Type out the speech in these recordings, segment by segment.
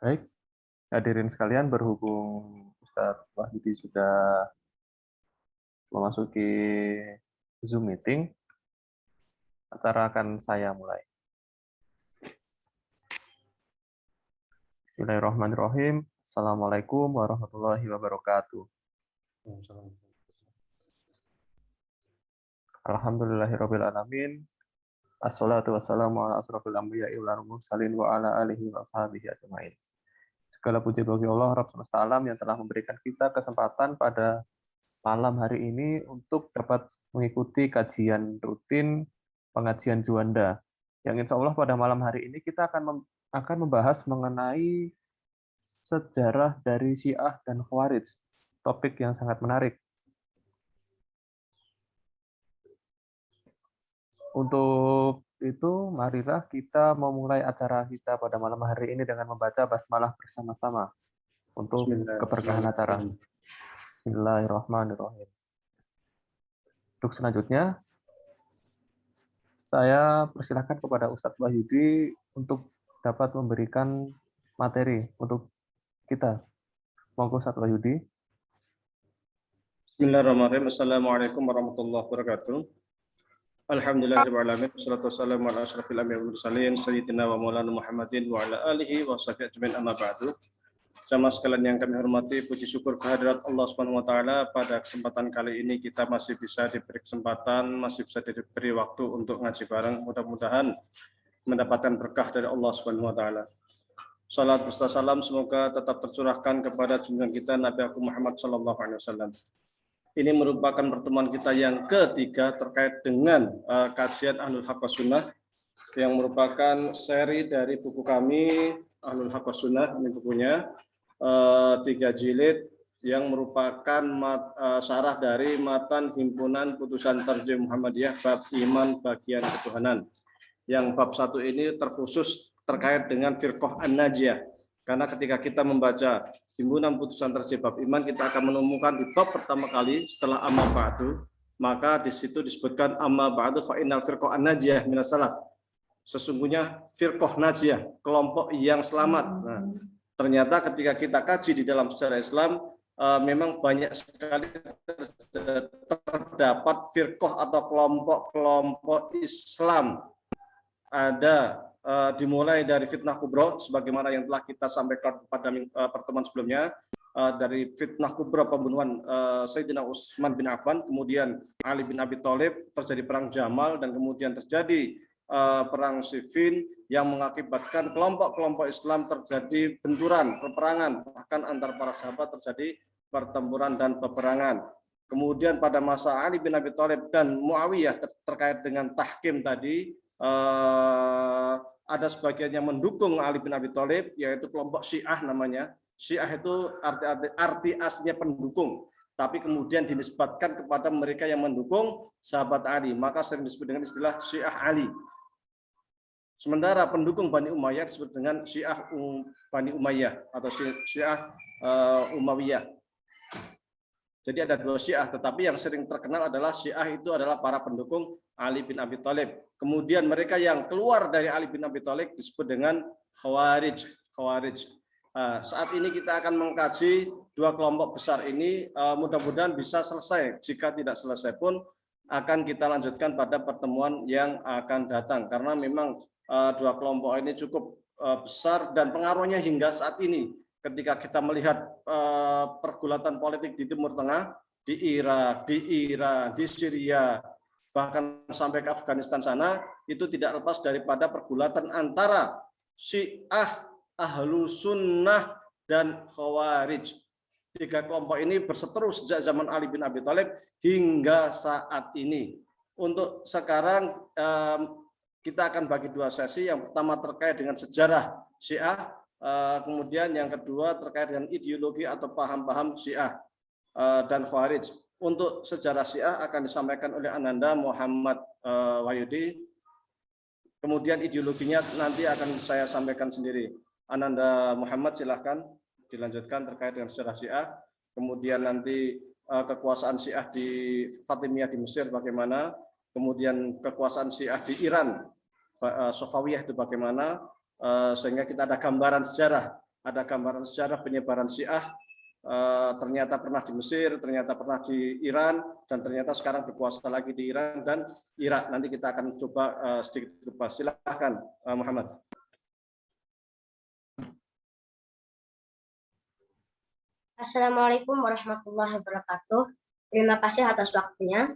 Baik, hadirin sekalian, berhubung Ustadz Wahyudi sudah memasuki Zoom meeting, acara akan saya mulai. Bismillahirrahmanirrahim. Assalamualaikum warahmatullahi wabarakatuh. Alhamdulillahirabbil alamin. Assalatu wassalamu ala asrofil anbiya'i wal mursalin wa ala alihi wa ashabihi ajmain. Segala puji bagi Allah Rabb semesta alam yang telah memberikan kita kesempatan pada malam hari ini untuk dapat mengikuti kajian rutin pengajian Juanda. Yang insya Allah pada malam hari ini kita akan membahas mengenai sejarah dari Syiah dan Khawarij. Topik yang sangat menarik. Untuk itu, marilah kita memulai acara kita pada malam hari ini dengan membaca basmalah bersama-sama untuk keberkahan acara. Bismillahirrahmanirrahim. Untuk selanjutnya, saya persilahkan kepada Ustadz Wahyudi untuk dapat memberikan materi untuk kita. Monggo Ustadz Wahyudi. Bismillahirrahmanirrahim. Assalamualaikum warahmatullahi wabarakatuh. Alhamdulillahirrahmanirrahim. Wassalatu wassalamu ala asyrafil anbiya'i wal mursalin sayyidina wa maulana Muhammadin wa ala alihi wa sahbihi ajmain, amma ba'du. Jamaah sekalian yang kami hormati, puji syukur kehadirat Allah Subhanahu wa taala, pada kesempatan kali ini kita masih bisa diberi kesempatan, masih bisa diberi waktu untuk ngaji bareng. Mudah-mudahan mendapatkan berkah dari Allah Subhanahu wa taala. Salat beserta salam semoga tetap tercurahkan kepada junjungan kita Nabi Agung Muhammad sallallahu alaihi wasallam. Ini merupakan pertemuan kita yang ketiga terkait dengan kajian Ahlul Haq was Sunnah, yang merupakan seri dari buku kami Ahlul Haq was Sunnah. Ini bukunya 3 jilid yang merupakan syarah dari matan himpunan putusan Tarjih Muhammadiyah bab iman bagian ketuhanan. Yang bab 1 ini terkhusus terkait dengan firqah an-najiyah. Karena ketika kita membaca himpunan putusan Tarjih bab iman, kita akan menemukan di bab pertama kali setelah amma ba'du, maka di situ disebutkan amma ba'du fa innal firqah an-najiyah minas salaf. Sesungguhnya firqah najiyah, kelompok yang selamat. Nah, ternyata ketika kita kaji di dalam sejarah Islam, memang banyak sekali terdapat firqah atau kelompok-kelompok Islam. Ada dimulai dari fitnah kubra, sebagaimana yang telah kita sampaikan pada pertemuan sebelumnya, dari fitnah kubra pembunuhan Sayyidina Utsman bin Affan, kemudian Ali bin Abi Thalib, terjadi perang Jamal, dan kemudian terjadi perang Siffin yang mengakibatkan kelompok-kelompok Islam terjadi benturan, peperangan, bahkan antar para sahabat terjadi pertempuran dan peperangan. Kemudian pada masa Ali bin Abi Thalib dan Muawiyah terkait dengan tahkim tadi, ada sebagian yang mendukung Ali bin Abi Thalib, yaitu kelompok Syiah namanya. Syiah itu arti aslinya pendukung, tapi kemudian dinisbatkan kepada mereka yang mendukung sahabat Ali, maka sering disebut dengan istilah Syiah Ali. Sementara pendukung Bani Umayyah disebut dengan Syiah Bani Umayyah atau Syiah Umayyah. Jadi ada 2 Syiah, tetapi yang sering terkenal adalah Syiah itu adalah para pendukung Ali bin Abi Thalib. Kemudian mereka yang keluar dari Ali bin Abi Thalib disebut dengan Khawarij. Saat ini kita akan mengkaji 2 kelompok besar ini. Mudah-mudahan bisa selesai. Jika tidak selesai pun akan kita lanjutkan pada pertemuan yang akan datang. Karena memang 2 kelompok ini cukup besar dan pengaruhnya hingga saat ini. Ketika kita melihat pergulatan politik di Timur Tengah, di Irak, di Iran, di Syria, bahkan sampai ke Afghanistan sana, itu tidak lepas daripada pergulatan antara Syiah, Ahlu Sunnah, dan Khawarij. 3 kelompok ini berseteru sejak zaman Ali bin Abi Thalib hingga saat ini. Untuk sekarang kita akan bagi 2 sesi. Yang pertama terkait dengan sejarah Syiah, kemudian yang kedua terkait dengan ideologi atau paham-paham Syiah dan Khawarij. Untuk sejarah Syiah akan disampaikan oleh Ananda Muhammad Wahyudi. Kemudian ideologinya nanti akan saya sampaikan sendiri. Ananda Muhammad, silahkan dilanjutkan terkait dengan sejarah Syiah. Kemudian nanti kekuasaan Syiah di Fatimiyah di Mesir bagaimana. Kemudian kekuasaan Syiah di Iran, Safawiyah itu bagaimana. Sehingga kita ada gambaran sejarah ada gambaran sejarah penyebaran Syiah. Ternyata pernah di Mesir, ternyata pernah di Iran, dan ternyata sekarang berkuasa lagi di Iran dan Irak. Nanti kita akan coba sedikit berbahas. Silahkan Muhammad. Assalamualaikum warahmatullahi wabarakatuh. Terima kasih atas waktunya.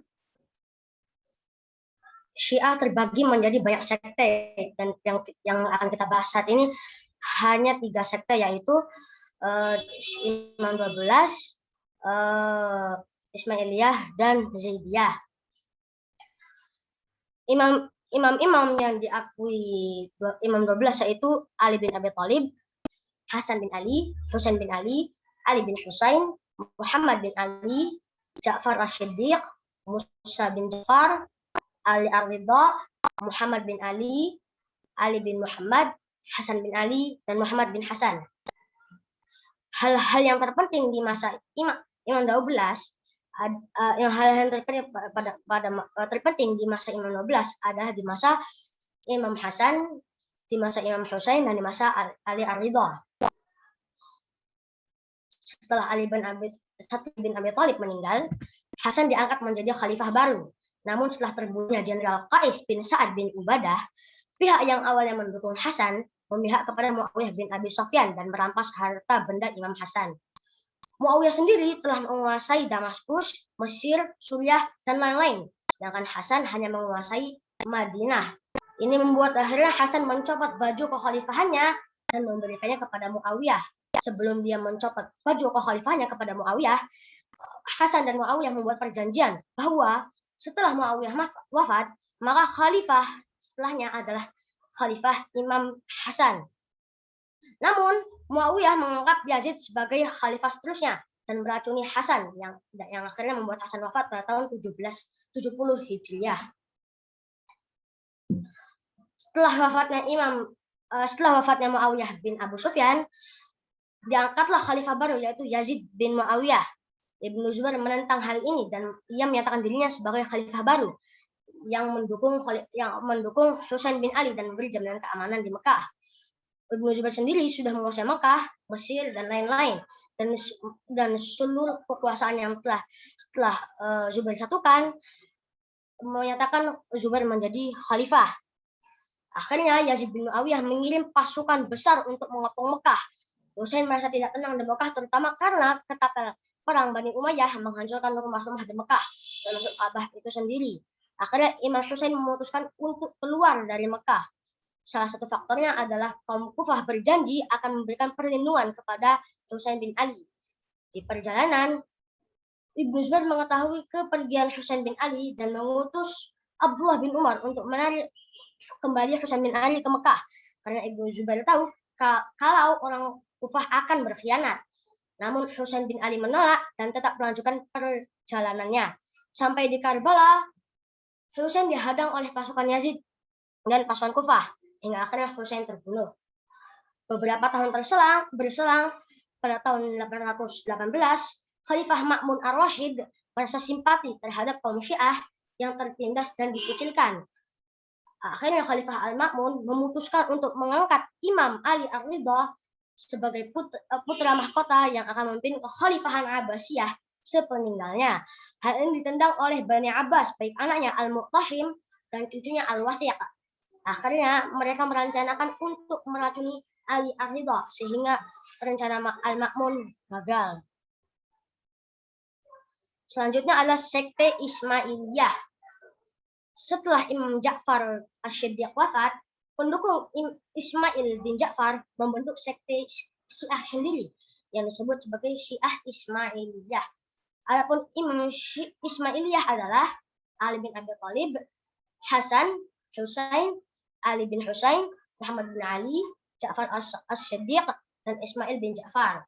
Syiah terbagi menjadi banyak sekte, dan yang akan kita bahas saat ini hanya 3 sekte, yaitu Imam 12, Ismailiyah, dan Zaidiyah. Imam-imam yang diakui Imam 12 yaitu Ali bin Abi Thalib, Hasan bin Ali, Husain bin Ali, Ali bin Husain, Muhammad bin Ali, Ja'far Ash-Shiddiq, Musa bin Ja'far, Ali Ar-Ridha, Muhammad bin Ali, Ali bin Muhammad, Hasan bin Ali, dan Muhammad bin Hasan. Hal-hal yang terpenting di masa Imam 12, yang terpenting di masa Imam 12 adalah di masa Imam Hasan, di masa Imam Husain, dan di masa Ali Ar-Ridha. Setelah Ali bin Abi Thalib meninggal, Hasan diangkat menjadi khalifah baru. Namun setelah terbunuhnya Jenderal Qais bin Sa'ad bin Ubadah, pihak yang awalnya mendukung Hasan memihak kepada Muawiyah bin Abi Sufyan dan merampas harta benda Imam Hasan. Muawiyah sendiri telah menguasai Damaskus, Mesir, Suriah, dan lain-lain, sedangkan Hasan hanya menguasai Madinah. Ini membuat akhirnya Hasan mencopot baju kekhalifahannya dan memberikannya kepada Muawiyah. Sebelum dia mencopot baju kekhalifahannya kepada Muawiyah, Hasan dan Muawiyah membuat perjanjian bahwa setelah Muawiyah wafat, maka khalifah setelahnya adalah Khalifah Imam Hasan. Namun, Muawiyah menganggap Yazid sebagai khalifah seterusnya dan meracuni Hasan yang akhirnya membuat Hasan wafat pada tahun 1770 Hijriah. Setelah wafatnya Muawiyah bin Abu Sufyan, diangkatlah khalifah baru yaitu Yazid bin Muawiyah. Ibnu Zubair menentang hal ini dan ia menyatakan dirinya sebagai khalifah baru yang mendukung Husain bin Ali dan memberi jaminan keamanan di Mekah. Ibnu Zubair sendiri sudah menguasai Mekah, Mesir, dan lain-lain, dan seluruh kekuasaan yang setelah Zubair satukan menyatakan Zubair menjadi khalifah. Akhirnya Yazid bin Muawiyah mengirim pasukan besar untuk mengepung Mekah. Husain merasa tidak tenang di Mekah, terutama karena ketika perang Bani Umayyah menghancurkan rumah-rumah di Mekah, termasuk Ka'bah itu sendiri. Akhirnya Imam Husain memutuskan untuk keluar dari Mekah. Salah satu faktornya adalah kaum Kufah berjanji akan memberikan perlindungan kepada Husain bin Ali. Di perjalanan, Ibnu Zubair mengetahui kepergian Husain bin Ali dan mengutus Abdullah bin Umar untuk menarik kembali Husain bin Ali ke Mekah. Karena Ibnu Zubair tahu kalau orang Kufah akan berkhianat. Namun Husain bin Ali menolak dan tetap melanjutkan perjalanannya. Sampai di Karbala, Husain dihadang oleh pasukan Yazid dan pasukan Kufah, hingga akhirnya Husain terbunuh. Beberapa tahun berselang, pada tahun 818, Khalifah Ma'mun ar-Rasyid merasa simpati terhadap kaum Syiah yang tertindas dan dikucilkan. Akhirnya Khalifah Al-Ma'mun memutuskan untuk mengangkat Imam Ali Ar-Ridha sebagai putra mahkota yang akan memimpin kekhalifahan Abbasiyah sepeninggalnya. Hal ini ditendang oleh Bani Abbas, baik anaknya Al-Muqtashim dan cucunya Al-Wathiq. Akhirnya mereka merencanakan untuk meracuni Ali Ar-Ridha sehingga rencana Al-Ma'mun gagal. Selanjutnya adalah sekte Ismailiyah. Setelah Imam Ja'far Ash-Shiddiq wafat, pendukung Ismail bin Ja'far membentuk sekte Syiah sendiri yang disebut sebagai Syiah Ismailiyah. Adapun Imam Ismailiyah adalah Ali bin Abi Thalib, Hasan, Husain, Ali bin Husain, Muhammad bin Ali, Ja'far Ash-Shiddiq, dan Ismail bin Ja'far.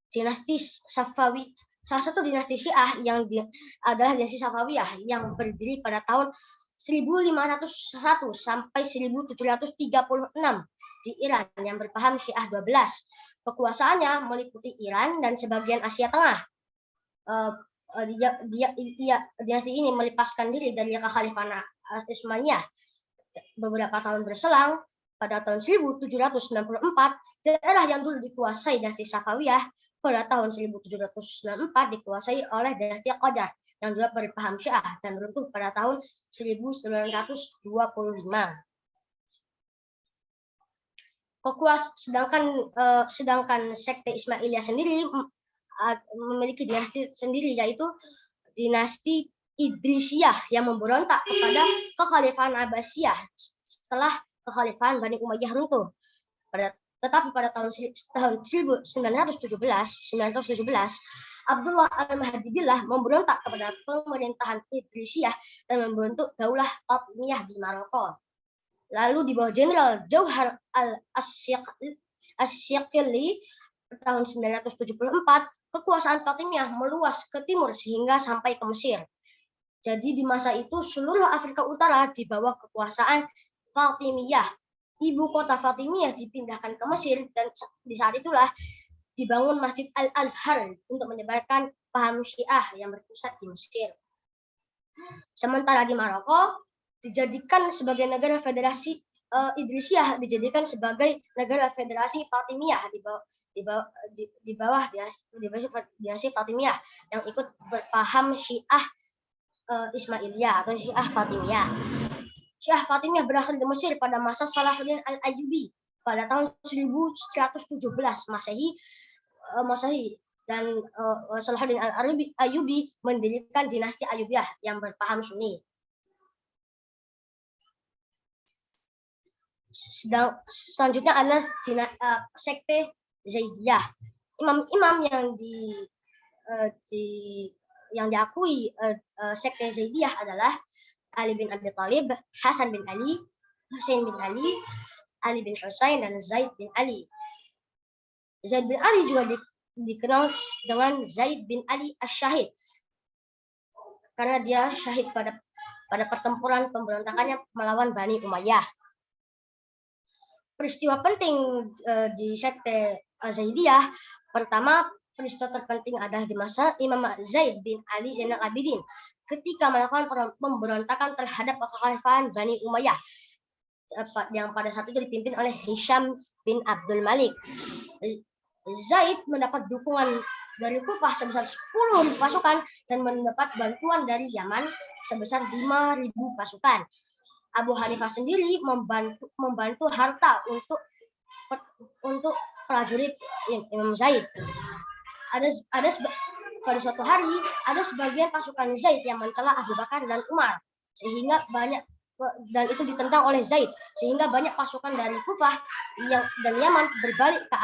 Dinasti Safawi, salah satu dinasti Syiah adalah dinasti Safawiyah yang berdiri pada tahun 1501 sampai 1736 di Iran yang berpaham Syiah 12. Kekuasaannya meliputi Iran dan sebagian Asia Tengah. Dinasti ini melepaskan diri dari kekhalifahan Utsmaniyah. Beberapa tahun berselang, pada tahun 1794, daerah yang dulu dikuasai dinasti Safawiyah pada tahun 1794 dikuasai oleh dinasti Qajar yang juga berpaham Syiah dan runtuh pada tahun 1925. Sedangkan sekte Ismailiyah sendiri memiliki dinasti sendiri, yaitu dinasti Idrisiyah yang memberontak kepada kekhalifahan Abbasiyah setelah kekhalifahan Bani Umayyah runtuh. Tetapi pada tahun 1917, Abdullah al-Mahdi Billah memberontak kepada pemerintahan Idrisiyah dan membentuk Daulah Fatimiyah di Maroko. Lalu di bawah Jenderal Jauhar al-Asyiqili tahun 1974, kekuasaan Fatimiyah meluas ke timur sehingga sampai ke Mesir. Jadi di masa itu seluruh Afrika Utara di bawah kekuasaan Fatimiyah. Ibu kota Fatimiyah dipindahkan ke Mesir dan di saat itulah dibangun Masjid Al-Azhar untuk menyebarkan paham Syiah yang berpusat di Mesir. Sementara di Maroko dijadikan sebagai negara federasi Idrisiyah, dijadikan sebagai negara federasi Fatimiyah di bawah dinasti Fatimiyah yang ikut berpaham Syiah Ismailiyah atau Syiah Fatimiyah. Syiah Fatimiyah berasal di Mesir pada masa Salahuddin Al-Ayyubi pada tahun 1117 Masehi dan Salahuddin Al-Ayyubi mendirikan dinasti Ayyubiyah yang berpaham Sunni. Selanjutnya adalah sekte Zaidiyah. Imam-imam yang diakui sekte Zaidiyah adalah Ali bin Abi Thalib, Hasan bin Ali, Husain bin Ali, Ali bin Husain, dan Zaid bin Ali. Zaid bin Ali juga dikenal dengan Zaid bin Ali Asy-Syahid karena dia syahid pada pertempuran pemberontakannya melawan Bani Umayyah. Peristiwa penting di sekte Zaidiyah, pertama peristiwa terpenting adalah di masa Imam Zaid bin Ali Zainal Abidin ketika melakukan pemberontakan terhadap kekhalifahan Bani Umayyah yang pada saat itu dipimpin oleh Hisham bin Abdul Malik. Zaid mendapat dukungan dari Kufah sebesar 10.000 pasukan dan mendapat bantuan dari Yaman sebesar 5.000 pasukan. Abu Hanifah sendiri membantu harta untuk prajurit Imam Zaid. Pada suatu hari ada sebagian pasukan Zaid yang mencela Abu Bakar dan Umar dan itu ditentang oleh Zaid sehingga banyak pasukan dari Kufah dan Yaman berbalik ke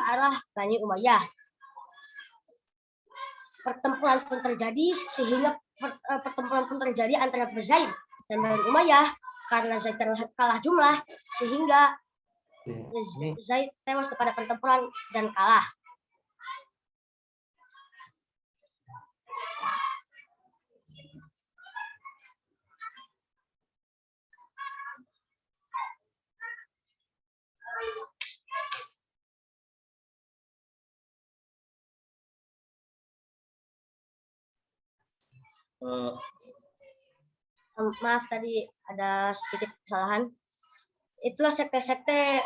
arah Bani Umayyah. Pertempuran pun terjadi antara Zaid dan Bani Umayyah karena Zaid kalah jumlah sehingga Zaid tewas pada pertempuran dan kalah. Maaf tadi ada sedikit kesalahan. Itulah sekte-sekte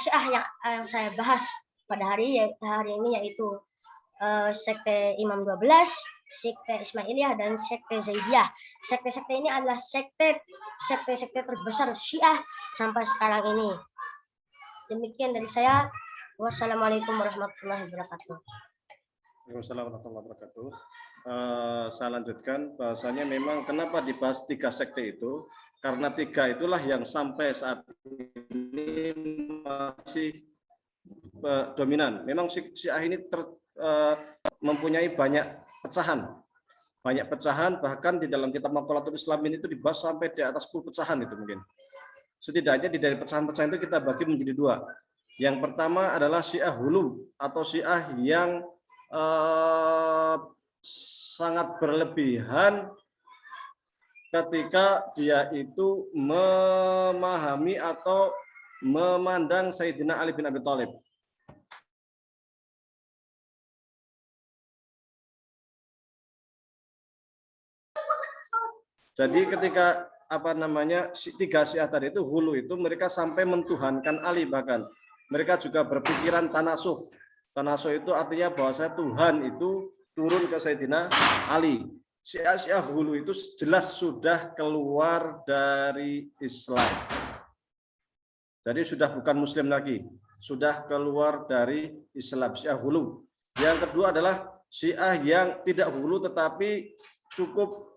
Syiah yang saya bahas pada hari ini, yaitu sekte Imam 12, sekte Ismailiyah, dan sekte Zaidiyah. Sekte-sekte ini adalah sekte terbesar Syiah sampai sekarang ini. Demikian dari saya. Wassalamualaikum warahmatullahi wabarakatuh. Waalaikumsalam warahmatullahi wabarakatuh. Saya lanjutkan bahasanya memang kenapa dibahas 3 sekte itu, karena 3 itulah yang sampai saat ini masih dominan. Memang Syiah ini mempunyai banyak pecahan, bahkan di dalam kitab Maqalatul Islamin itu dibahas sampai di atas 10 pecahan itu mungkin. Setidaknya dari pecahan-pecahan itu kita bagi menjadi 2. Yang pertama adalah Syiah Hulu atau Syiah yang sangat berlebihan ketika dia itu memahami atau memandang Sayyidina Ali bin Abi Thalib. Jadi ketika tiga Syiah tadi itu hulu itu mereka sampai mentuhankan Ali, bahkan mereka juga berpikiran tanasuh. Tanasuh itu artinya bahwa Tuhan itu turun ke Sayyidina Ali. Syiah hulu itu jelas sudah keluar dari Islam. Jadi sudah bukan Muslim lagi, sudah keluar dari Islam. Syiah hulu. Yang kedua adalah Syiah yang tidak hulu tetapi cukup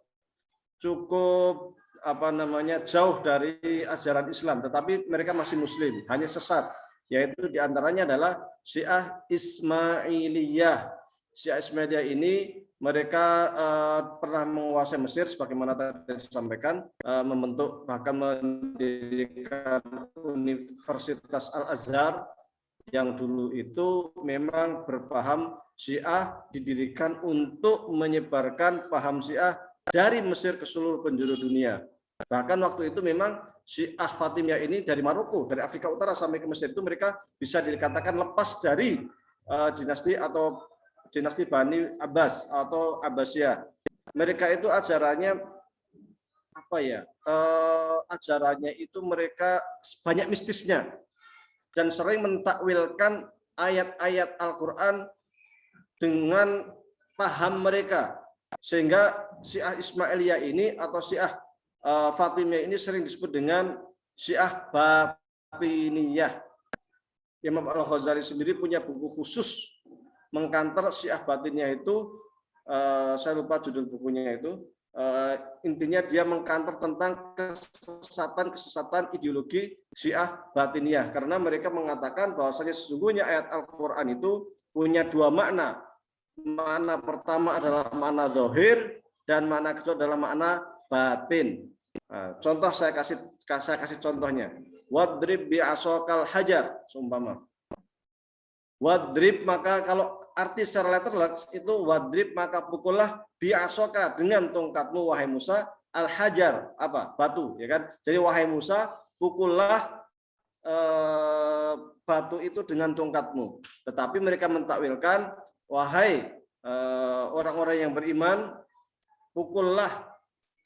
jauh dari ajaran Islam, tetapi mereka masih Muslim, hanya sesat. Yaitu diantaranya adalah Syiah Ismailiyah. Syiah Ismailiyah ini mereka pernah menguasai Mesir, sebagaimana tadi disampaikan, membentuk bahkan mendirikan Universitas Al-Azhar yang dulu itu memang berpaham Syiah, didirikan untuk menyebarkan paham Syiah dari Mesir ke seluruh penjuru dunia. Bahkan waktu itu memang Syiah Fatimiyah ini dari Maroko, dari Afrika Utara sampai ke Mesir itu mereka bisa dikatakan lepas dari dinasti Bani Abbas atau Abbasiyah. Mereka itu ajarannya ajarannya itu mereka banyak mistisnya dan sering mentakwilkan ayat-ayat Al-Qur'an dengan paham mereka, sehingga Syiah Ismailiyah ini atau Syiah Fatimiyah ini sering disebut dengan Syiah Batiniyah. Imam Al-Ghazali sendiri punya buku khusus mengkanter Syiah Batiniyah itu, saya lupa judul bukunya itu, intinya dia mengkanter tentang kesesatan ideologi Syiah Batiniyah, karena mereka mengatakan bahwasanya sesungguhnya ayat Al-Qur'an itu punya dua makna. Makna pertama adalah makna zahir dan makna kedua adalah makna batin. Contoh saya kasih contohnya. Wadrib bi'asokal hajar, seumpama. Wadrib, maka kalau arti secara letterlek itu wadrib, maka pukullah bi'asoka, dengan tongkatmu wahai Musa, al hajar, batu, ya kan? Jadi wahai Musa, pukullah batu itu dengan tongkatmu. Tetapi mereka mentakwilkan, wahai orang-orang yang beriman, pukullah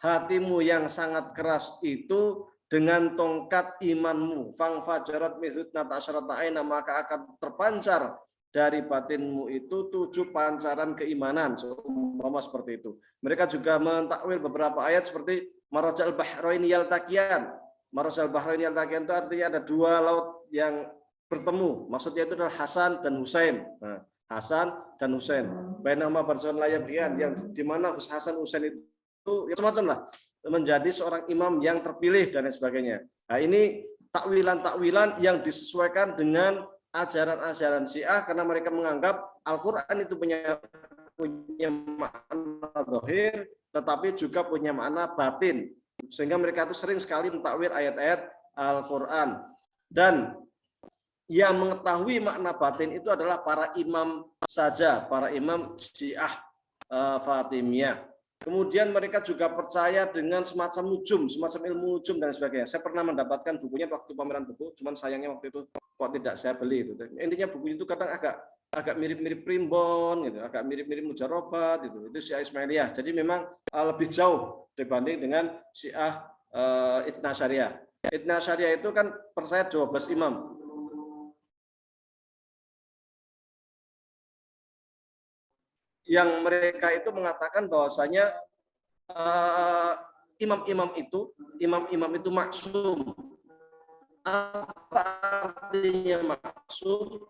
hatimu yang sangat keras itu dengan tongkat imanmu. Fangfajarat mithutnata asyarata aina, maka akan terpancar dari batinmu itu 7 pancaran keimanan. Seumpama seperti itu. Mereka juga mentakwil beberapa ayat seperti marajal bahraini yaltaqiyan. Marajal bahraini yaltaqiyan itu artinya ada 2 laut yang bertemu. Maksudnya itu adalah Hasan dan Husain. Nah, Hasan dan Husain. Bainahuma barzakhun la yabghiyan, yang di mana Hasan Husain itu ya semacam lah menjadi seorang imam yang terpilih dan lain sebagainya. Nah, ini takwilan-takwilan yang disesuaikan dengan ajaran-ajaran Syiah, karena mereka menganggap Al-Qur'an itu punya makna zahir tetapi juga punya makna batin, sehingga mereka itu sering sekali mentakwil ayat-ayat Al-Qur'an. Dan yang mengetahui makna batin itu adalah para imam saja, para imam Syiah Fatimiyah. Kemudian mereka juga percaya dengan semacam nujum, semacam ilmu nujum dan sebagainya. Saya pernah mendapatkan bukunya waktu pameran buku, cuman sayangnya waktu itu kok tidak saya beli itu. Intinya buku itu kadang agak mirip-mirip primbon gitu, agak mirip-mirip mujarobat gitu. Itu Syiah Ismailiyah. Jadi memang lebih jauh dibanding dengan Syiah Itsna Asyariyah. Itsna Asyariyah itu kan percaya 12 imam. Yang mereka itu mengatakan bahwasanya imam-imam itu maksum. Apa artinya maksum?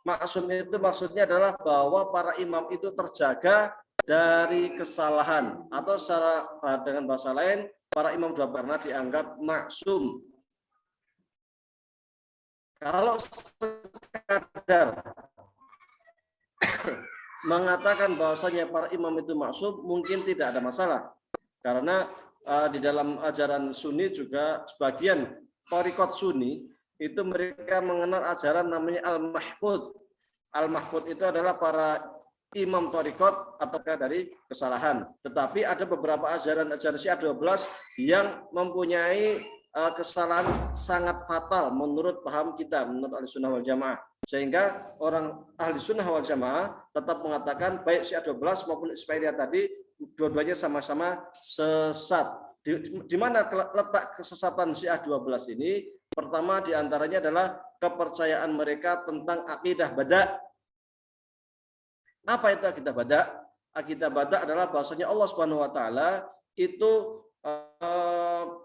Maksum itu maksudnya adalah bahwa para imam itu terjaga dari kesalahan, atau secara dengan bahasa lain, para imam sudah pernah dianggap maksum. Kalau sekadar mengatakan bahwasanya para imam itu maksum, mungkin tidak ada masalah, karena di dalam ajaran Sunni juga sebagian thariqat Sunni itu mereka mengenal ajaran namanya al-mahfudz. Al-mahfudz itu adalah para imam thariqat atau dari kesalahan. Tetapi ada beberapa ajaran-ajaran Syiah 12 yang mempunyai kesalahan sangat fatal menurut paham kita, menurut Ahlussunnah wal Jamaah. Sehingga orang Ahlussunnah wal Jamaah tetap mengatakan baik Syiah 12 maupun Ismailiyah tadi dua-duanya sama-sama sesat. Di mana letak kesesatan Syiah 12 ini? Pertama diantaranya adalah kepercayaan mereka tentang akidah bada. Apa itu akidah bada? Akidah bada adalah bahwasanya Allah Subhanahu wa taala itu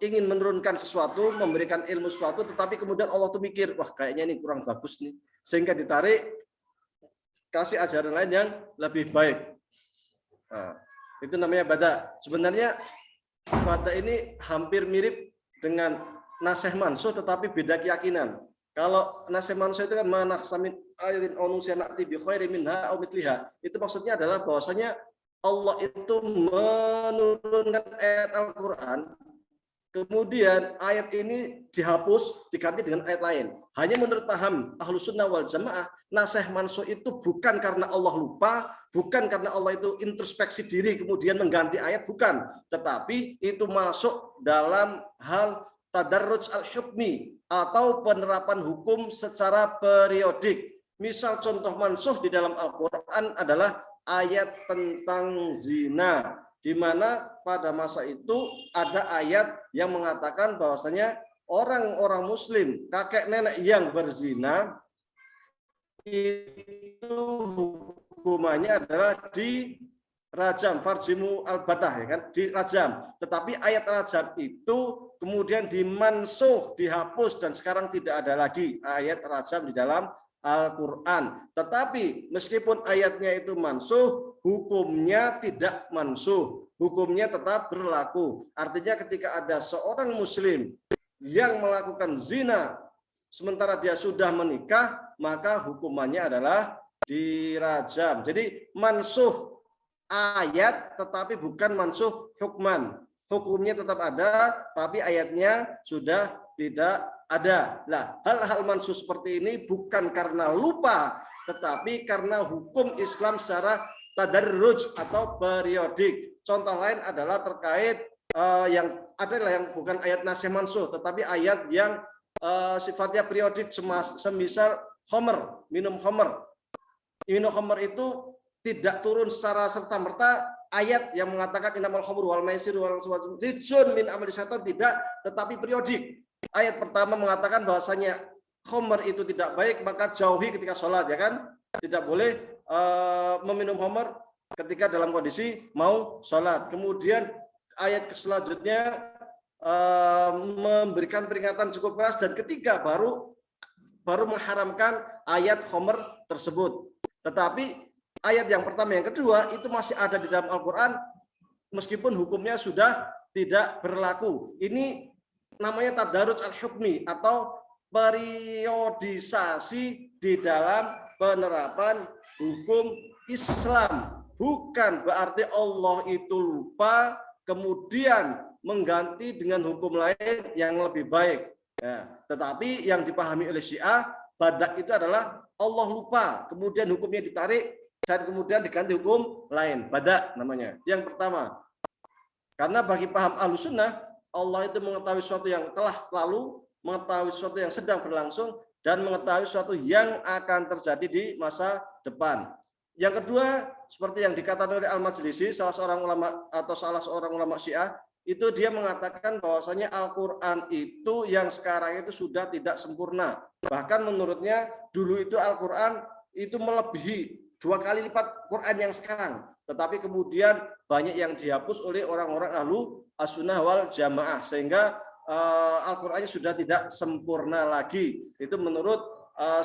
ingin menurunkan sesuatu, memberikan ilmu sesuatu, tetapi kemudian Allah tuh mikir, wah kayaknya ini kurang bagus nih, sehingga ditarik kasih ajaran lain yang lebih baik. Nah, itu namanya bada. Sebenarnya bada ini hampir mirip dengan nasih mansuh, tetapi beda keyakinan. Kalau nasih mansuh itu kan manahsamit ayatin onusianati bi khairi minha au mitliha. Itu maksudnya adalah bahwasanya Allah itu menurunkan ayat Al-Quran, kemudian ayat ini dihapus, diganti dengan ayat lain. Hanya menurut paham Ahlus Sunnah wal Jamaah, nasih mansuh itu bukan karena Allah lupa, bukan karena Allah itu introspeksi diri kemudian mengganti ayat, bukan. Tetapi itu masuk dalam hal tadarruj al-hukmi atau penerapan hukum secara periodik. Misal contoh mansuh di dalam Al-Quran adalah ayat tentang zina, di mana pada masa itu ada ayat yang mengatakan bahwasanya orang-orang muslim, kakek nenek yang berzina itu hukumannya adalah di rajam, farjimu al-batah, ya kan, di rajam. Tetapi ayat rajam itu kemudian dimansuh, dihapus, dan sekarang tidak ada lagi ayat rajam di dalam Al-Quran. Tetapi meskipun ayatnya itu mansuh, hukumnya tidak mansuh. Hukumnya tetap berlaku. Artinya ketika ada seorang muslim yang melakukan zina sementara dia sudah menikah, maka hukumannya adalah dirajam. Jadi mansuh ayat tetapi bukan mansuh hukman. Hukumnya tetap ada, tapi ayatnya sudah tidak ada. Nah, hal-hal mansuh seperti ini bukan karena lupa, tetapi karena hukum Islam secara tadarruj atau periodik. Contoh lain adalah terkait yang adalah yang bukan ayat nasih mansuh, tetapi ayat yang sifatnya periodik, semisal homer, minum homer. Minum homer itu tidak turun secara serta-merta ayat yang mengatakan innamal khamru wal maisir wal rijsun min amali syaitan, tidak, tetapi periodik. Ayat pertama mengatakan bahwasanya khamr itu tidak baik, maka jauhi ketika sholat, ya kan? Tidak boleh meminum khamr ketika dalam kondisi mau sholat. Kemudian ayat selanjutnya memberikan peringatan cukup keras, dan ketiga baru mengharamkan ayat khamr tersebut. Tetapi ayat yang pertama yang kedua itu masih ada di dalam Al-Quran meskipun hukumnya sudah tidak berlaku. Ini namanya tadarruj al-hukmi atau periodisasi di dalam penerapan hukum Islam. Bukan berarti Allah itu lupa kemudian mengganti dengan hukum lain yang lebih baik. Ya, tetapi yang dipahami oleh Syiah, badak itu adalah Allah lupa, kemudian hukumnya ditarik dan kemudian diganti hukum lain. Badak namanya. Yang pertama. Karena bagi paham Ahlus Sunnah, Allah itu mengetahui sesuatu yang telah lalu, mengetahui sesuatu yang sedang berlangsung, dan mengetahui sesuatu yang akan terjadi di masa depan. Yang kedua, seperti yang dikatakan oleh Al-Majlisi, salah seorang ulama Syiah, itu dia mengatakan bahwasanya Al-Quran itu yang sekarang itu sudah tidak sempurna. Bahkan menurutnya dulu itu Al-Quran itu melebihi 2 kali lipat Quran yang sekarang. Tetapi kemudian banyak yang dihapus oleh orang-orang ahlu as-sunnah wal jamaah, sehingga Al-Qur'annya sudah tidak sempurna lagi. Itu menurut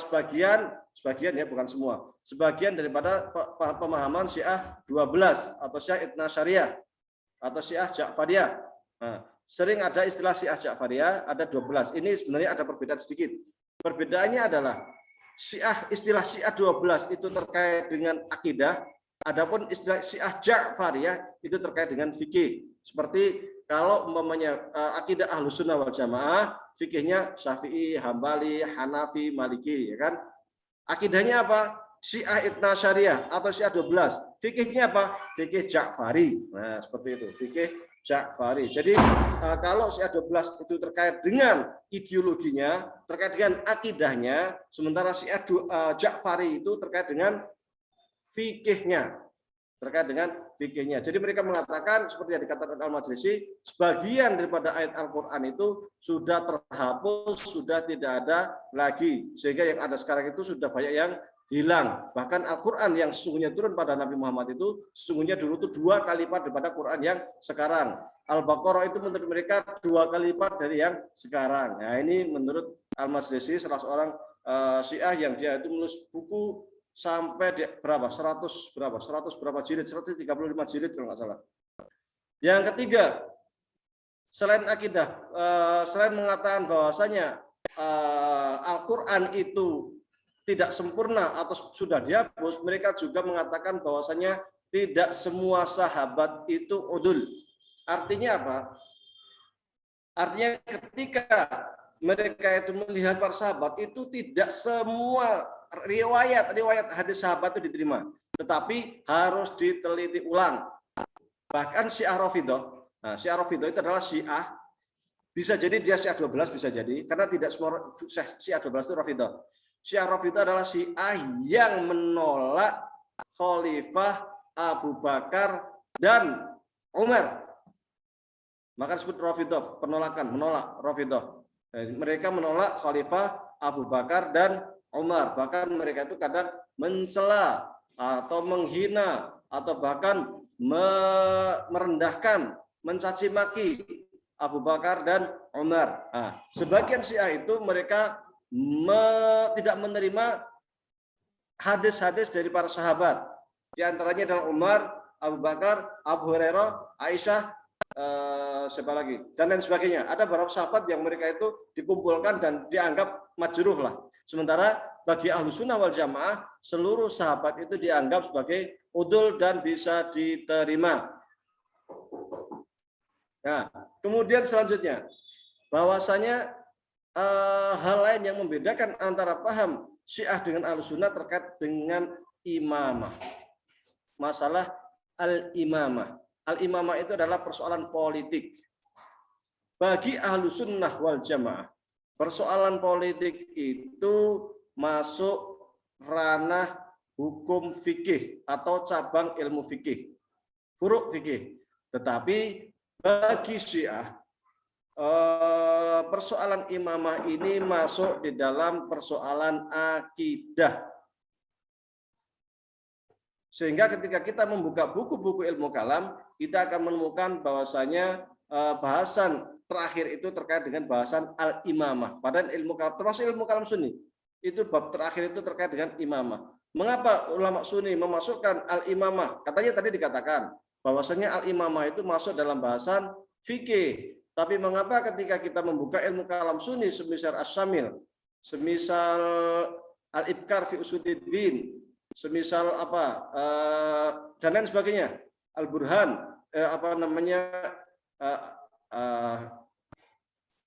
sebagian ya, bukan semua. Sebagian daripada pemahaman Syiah 12 atau Syiah Ithna Syariah atau Syiah Ja'fariyah. Nah, sering ada istilah Syiah Ja'fariyah, ada 12. Ini sebenarnya ada perbedaan sedikit. Perbedaannya adalah istilah Syiah 12 itu terkait dengan akidah, adapun istilah Syiah Ja'fariyah itu terkait dengan fikih. Seperti kalau umpamanya akidah Ahlus Sunnah wal Jamaah, fikihnya Syafi'i, Hambali, Hanafi, Maliki, ya kan? Akidahnya apa? Syiah Ithna Syariah atau Syiah 12. Fikihnya apa? Fikih Ja'fari. Nah, seperti itu, fikih Ja'fari. Jadi kalau Syiah 12 itu terkait dengan ideologinya, terkait dengan akidahnya, sementara Syiah Ja'fari itu terkait dengan fikihnya. terkait dengan fikihnya. Jadi mereka mengatakan seperti yang dikatakan Al-Majlisi, sebagian daripada ayat Al-Qur'an itu sudah terhapus, sudah tidak ada lagi. Sehingga yang ada sekarang itu sudah banyak yang hilang. Bahkan Al-Qur'an yang sesungguhnya turun pada Nabi Muhammad itu sesungguhnya dulu itu 2 kali lipat daripada Quran yang sekarang. Al-Baqarah itu menurut mereka 2 kali lipat dari yang sekarang. Nah, ini menurut Al-Majlisi, salah seorang Syiah yang dia itu menulis buku sampai berapa? 100 berapa jilid? 135 jilid kalau nggak salah. Yang ketiga, selain akidah, selain mengatakan bahwasanya Al-Qur'an itu tidak sempurna atau sudah dihapus, mereka juga mengatakan bahwasanya tidak semua sahabat itu udul. Artinya apa? Artinya ketika mereka itu melihat para sahabat itu tidak semua riwayat hadis sahabat itu diterima, tetapi harus diteliti ulang. Bahkan Syiah Rafidhah, nah Syiah Rafidhah itu adalah Syiah, bisa jadi dia Syiah 12 bisa jadi, karena tidak semua Syiah 12 itu Rafidhah. Syiah Rafidhah adalah Syiah yang menolak Khalifah Abu Bakar dan Umar. Maka disebut Rafidhah, penolakan, menolak Rafidhah. Mereka menolak Khalifah Abu Bakar dan Umar. Bahkan mereka itu kadang mencela atau menghina atau bahkan merendahkan, mencaci maki Abu Bakar dan Umar. Nah, sebagian Syiah itu mereka tidak menerima hadis-hadis dari para sahabat. Di antaranya adalah Umar, Abu Bakar, Abu Hurairah, Aisyah, siapa lagi dan lain sebagainya. Ada beberapa sahabat yang mereka itu dikumpulkan dan dianggap majruh lah. Sementara bagi Ahlus Sunnah wal Jamaah seluruh sahabat itu dianggap sebagai udul dan bisa diterima. Nah, kemudian selanjutnya bahwasanya hal lain yang membedakan antara paham Syiah dengan Ahlus Sunnah terkait dengan imamah. Masalah al-imamah. Al-imamah itu adalah persoalan politik. Bagi Ahlus Sunnah wal Jamaah, persoalan politik itu masuk ranah hukum fikih atau cabang ilmu fikih, furu' fikih. Tetapi bagi Syiah, persoalan imamah ini masuk di dalam persoalan akidah. Sehingga ketika kita membuka buku-buku ilmu kalam, kita akan menemukan bahwasanya bahasan terakhir itu terkait dengan bahasan al-imamah. Padahal ilmu kalam, termasuk ilmu kalam Sunni, itu bab terakhir itu terkait dengan imamah. Mengapa ulama Sunni memasukkan al-imamah? Katanya tadi dikatakan bahwasanya al-imamah itu masuk dalam bahasan fikih. Tapi mengapa ketika kita membuka ilmu kalam Sunni, semisal Asy-Syamil, semisal al-Ibkar fi Usuluddin, semisal apa dan lain sebagainya, Al-Burhan,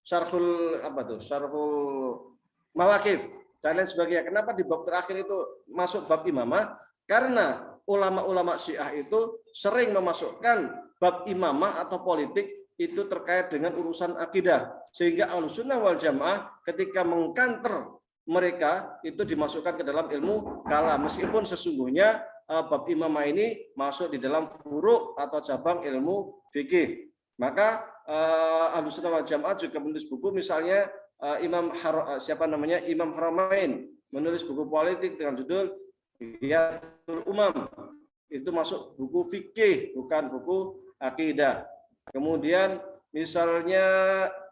Syarhul Mawaqif dan lain sebagainya. Kenapa di bab terakhir itu masuk bab imamah? Karena ulama-ulama Syiah itu sering memasukkan bab imamah atau politik itu terkait dengan urusan akidah, sehingga Ahlus Sunnah wal Jamaah ketika mengkanter mereka itu dimasukkan ke dalam ilmu kalam, meskipun sesungguhnya bab imamah ini masuk di dalam furu' atau cabang ilmu fikih. Maka Ahlus Sunnah wal Jamaah juga menulis buku, misalnya Imam Haramain menulis buku politik dengan judul Hiyatul Umam. Itu masuk buku fikih, bukan buku akidah. Kemudian misalnya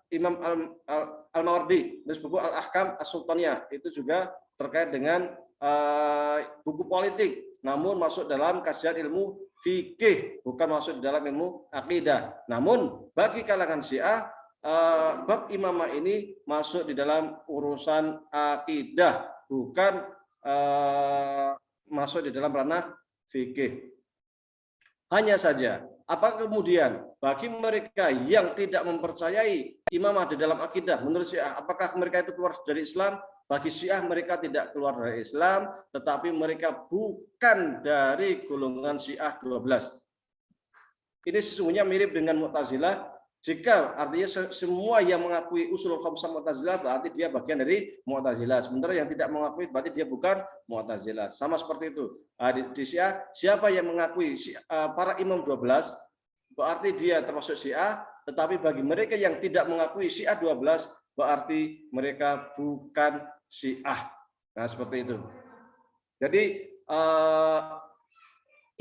Imam Al-Mawardi menulis buku Al-Ahkam As-Sultaniyah, itu juga terkait dengan buku politik, namun masuk dalam kajian ilmu fikih, bukan masuk dalam ilmu akidah. Namun bagi kalangan Syiah, bab imamah ini masuk di dalam urusan akidah, bukan masuk di dalam ranah fikih. Hanya saja, apakah kemudian bagi mereka yang tidak mempercayai imamah di dalam akidah, menurut Syiah, apakah mereka itu keluar dari Islam? Bagi Syiah mereka tidak keluar dari Islam, tetapi mereka bukan dari golongan Syiah 12. Ini sesungguhnya mirip dengan Mu'tazilah. Jika artinya semua yang mengakui usul khamsah Mu'tazilah berarti dia bagian dari Mu'tazilah. Sementara yang tidak mengakui berarti dia bukan Mu'tazilah. Sama seperti itu. Di Syiah, siapa yang mengakui para imam 12 berarti dia termasuk Syiah, tetapi bagi mereka yang tidak mengakui Syiah 12 berarti mereka bukan Syiah. Nah, seperti itu. Jadi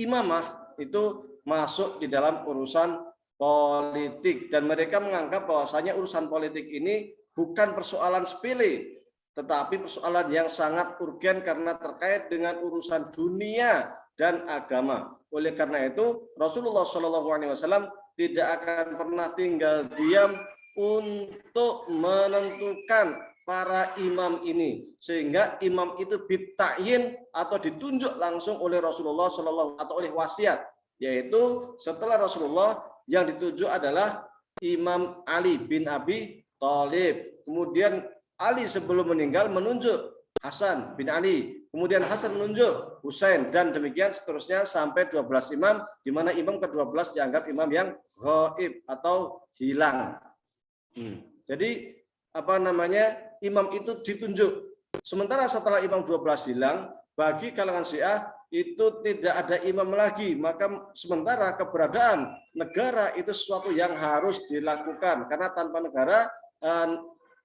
imamah itu masuk di dalam urusan politik dan mereka menganggap bahwasanya urusan politik ini bukan persoalan sepele tetapi persoalan yang sangat urgen karena terkait dengan urusan dunia dan agama. Oleh karena itu Rasulullah SAW tidak akan pernah tinggal diam untuk menentukan para imam ini sehingga imam itu bita'yin atau ditunjuk langsung oleh Rasulullah SAW atau oleh wasiat, yaitu setelah Rasulullah yang dituju adalah Imam Ali bin Abi Thalib. Kemudian Ali sebelum meninggal menunjuk Hasan bin Ali. Kemudian Hasan menunjuk Husain dan demikian seterusnya sampai 12 imam, di mana imam ke-12 dianggap imam yang ghaib atau hilang. Jadi imam itu ditunjuk. Sementara setelah imam 12 hilang, bagi kalangan Syiah itu tidak ada imam lagi, maka sementara keberadaan negara itu sesuatu yang harus dilakukan karena tanpa negara,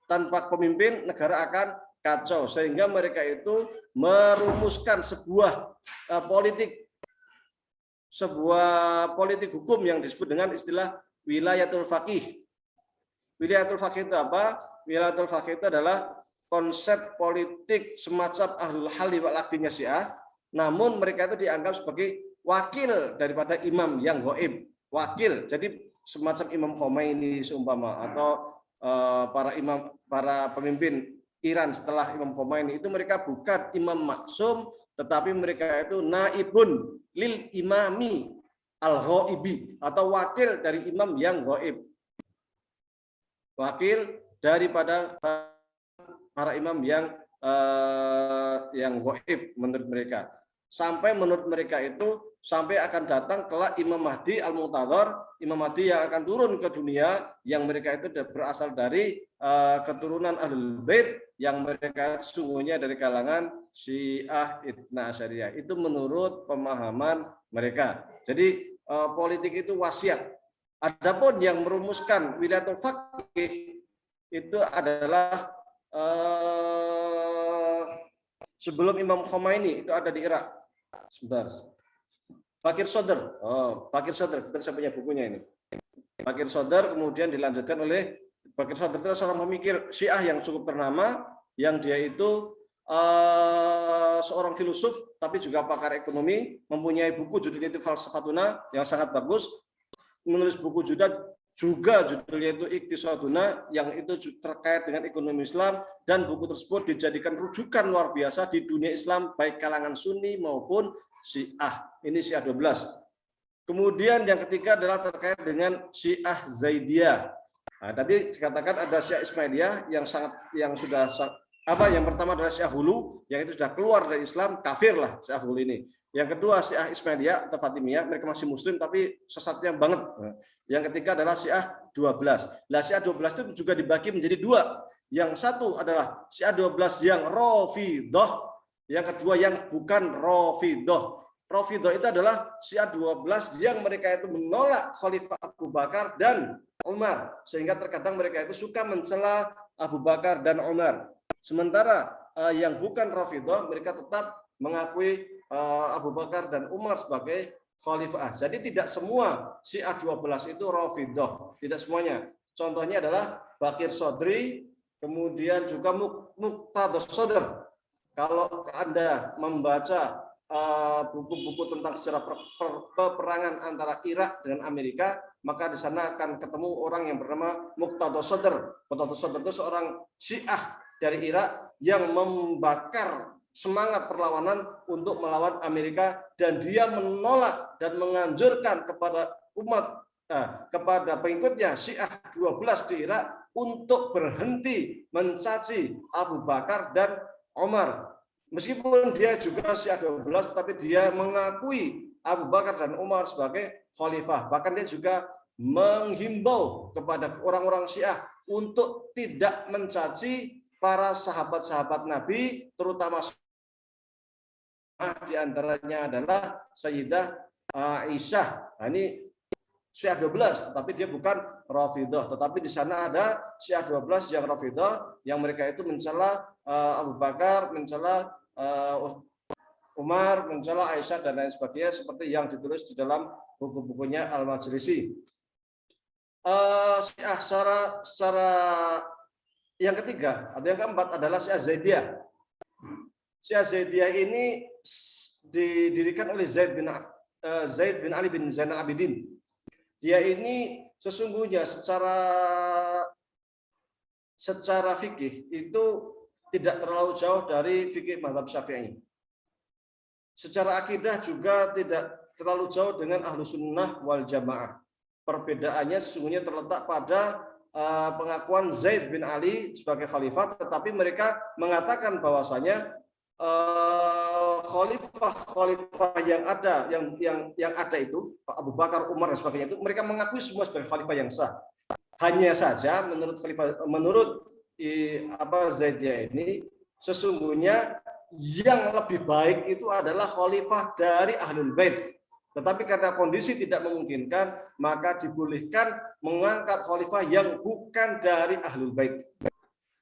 tanpa pemimpin, negara akan kacau, sehingga mereka itu merumuskan sebuah politik hukum yang disebut dengan istilah wilayatul faqih. Wilayatul faqih itu apa? Wilayatul faqih itu adalah konsep politik semacam ahlul halli wal aqdinya Syiah, namun mereka itu dianggap sebagai wakil daripada imam yang ghaib. Wakil, jadi semacam Imam Khomeini seumpama atau para pemimpin Iran setelah Imam Khomeini itu mereka bukan imam maksum, tetapi mereka itu naibun lil imami al-ghaibi atau wakil dari imam yang ghaib. Wakil daripada para imam yang ghaib menurut mereka. Sampai menurut mereka itu sampai akan datang kelak Imam Mahdi al-Muntadhar, Imam Mahdi yang akan turun ke dunia, yang mereka itu berasal dari keturunan Ahlul Bait, yang mereka sungguhnya dari kalangan Syiah Itsna Asyariyah. Itu menurut pemahaman mereka. Jadi politik itu wasiat. Adapun yang merumuskan wilayatul faqih itu adalah sebelum Imam Khomeini itu ada di Irak. Sebentar. Fakir Sodr. Fakir Sodr. Kita punya bukunya ini. Fakir Sodr kemudian dilanjutkan oleh Fakir Sodr itu seorang pemikir Syiah yang cukup ternama, yang dia itu seorang filosof tapi juga pakar ekonomi, mempunyai buku judulnya itu Falsafatuna yang sangat bagus. Menulis buku juga judulnya itu Iqtisaduna yang itu terkait dengan ekonomi Islam, dan buku tersebut dijadikan rujukan luar biasa di dunia Islam baik kalangan Sunni maupun Syiah. Ini Syiah 12. Kemudian yang ketiga adalah terkait dengan Syiah Zaidiyah. Nah, tadi dikatakan ada Syiah Ismailiyah yang pertama adalah Syiah Hulu yang itu sudah keluar dari Islam, kafir lah Syiah Hulu ini. Yang kedua Syiah Ismailiyah atau Fatimiyah, mereka masih muslim tapi sesatnya banget. Yang ketiga adalah Syiah 12. Nah, Syiah 12 itu juga dibagi menjadi dua. Yang satu adalah Syiah 12 yang Rafidhah, yang kedua yang bukan Rafidhah. Rafidhah itu adalah Syiah 12 yang mereka itu menolak Khalifah Abu Bakar dan Umar, sehingga terkadang mereka itu suka mencela Abu Bakar dan Umar. Sementara yang bukan Rafidhah, mereka tetap mengakui Abu Bakar dan Umar sebagai khalifah. Jadi tidak semua Syiah 12 itu Rafidhah, tidak semuanya. Contohnya adalah Bakir Sodri, kemudian juga Muqtada Sadr. Kalau Anda membaca buku-buku tentang sejarah peperangan antara Irak dengan Amerika, maka di sana akan ketemu orang yang bernama Muqtada Sadr. Muqtada Sadr itu seorang Syiah dari Irak yang membakar semangat perlawanan untuk melawan Amerika, dan dia menolak dan menganjurkan kepada kepada pengikutnya Syiah 12 di Irak untuk berhenti mencaci Abu Bakar dan Umar. Meskipun dia juga Syiah 12, tapi dia mengakui Abu Bakar dan Umar sebagai khalifah. Bahkan dia juga menghimbau kepada orang-orang Syiah untuk tidak mencaci para sahabat-sahabat Nabi, terutama di antaranya adalah Sayyidah Aisyah. Nah, ini Syiah 12, tetapi dia bukan Rafidhah, tetapi di sana ada Syiah 12 yang Rafidhah, yang mereka itu mencela Abu Bakar, mencela Umar, mencela Aisyah dan lain sebagainya, seperti yang ditulis di dalam buku-bukunya Al-Majlisi. Syiah secara yang ketiga atau yang keempat adalah Syiah Zaidiyah. Syiah Zaidiyah ini didirikan oleh Zaid bin Ali bin Zainal Abidin. Dia ini sesungguhnya secara fikih itu tidak terlalu jauh dari fikih mazhab Syafi'i. Secara akidah juga tidak terlalu jauh dengan ahlu sunnah wal jamaah. Perbedaannya sesungguhnya terletak pada pengakuan Zaid bin Ali sebagai khalifah, tetapi mereka mengatakan bahwasanya khalifah yang ada itu Abu Bakar, Umar dan sebagainya itu mereka mengakui semua sebagai khalifah yang sah. Hanya saja menurut Zaidiyah ini sesungguhnya yang lebih baik itu adalah khalifah dari Ahlul Bait. Tetapi karena kondisi tidak memungkinkan, maka dibolehkan mengangkat khalifah yang bukan dari Ahlul Bait.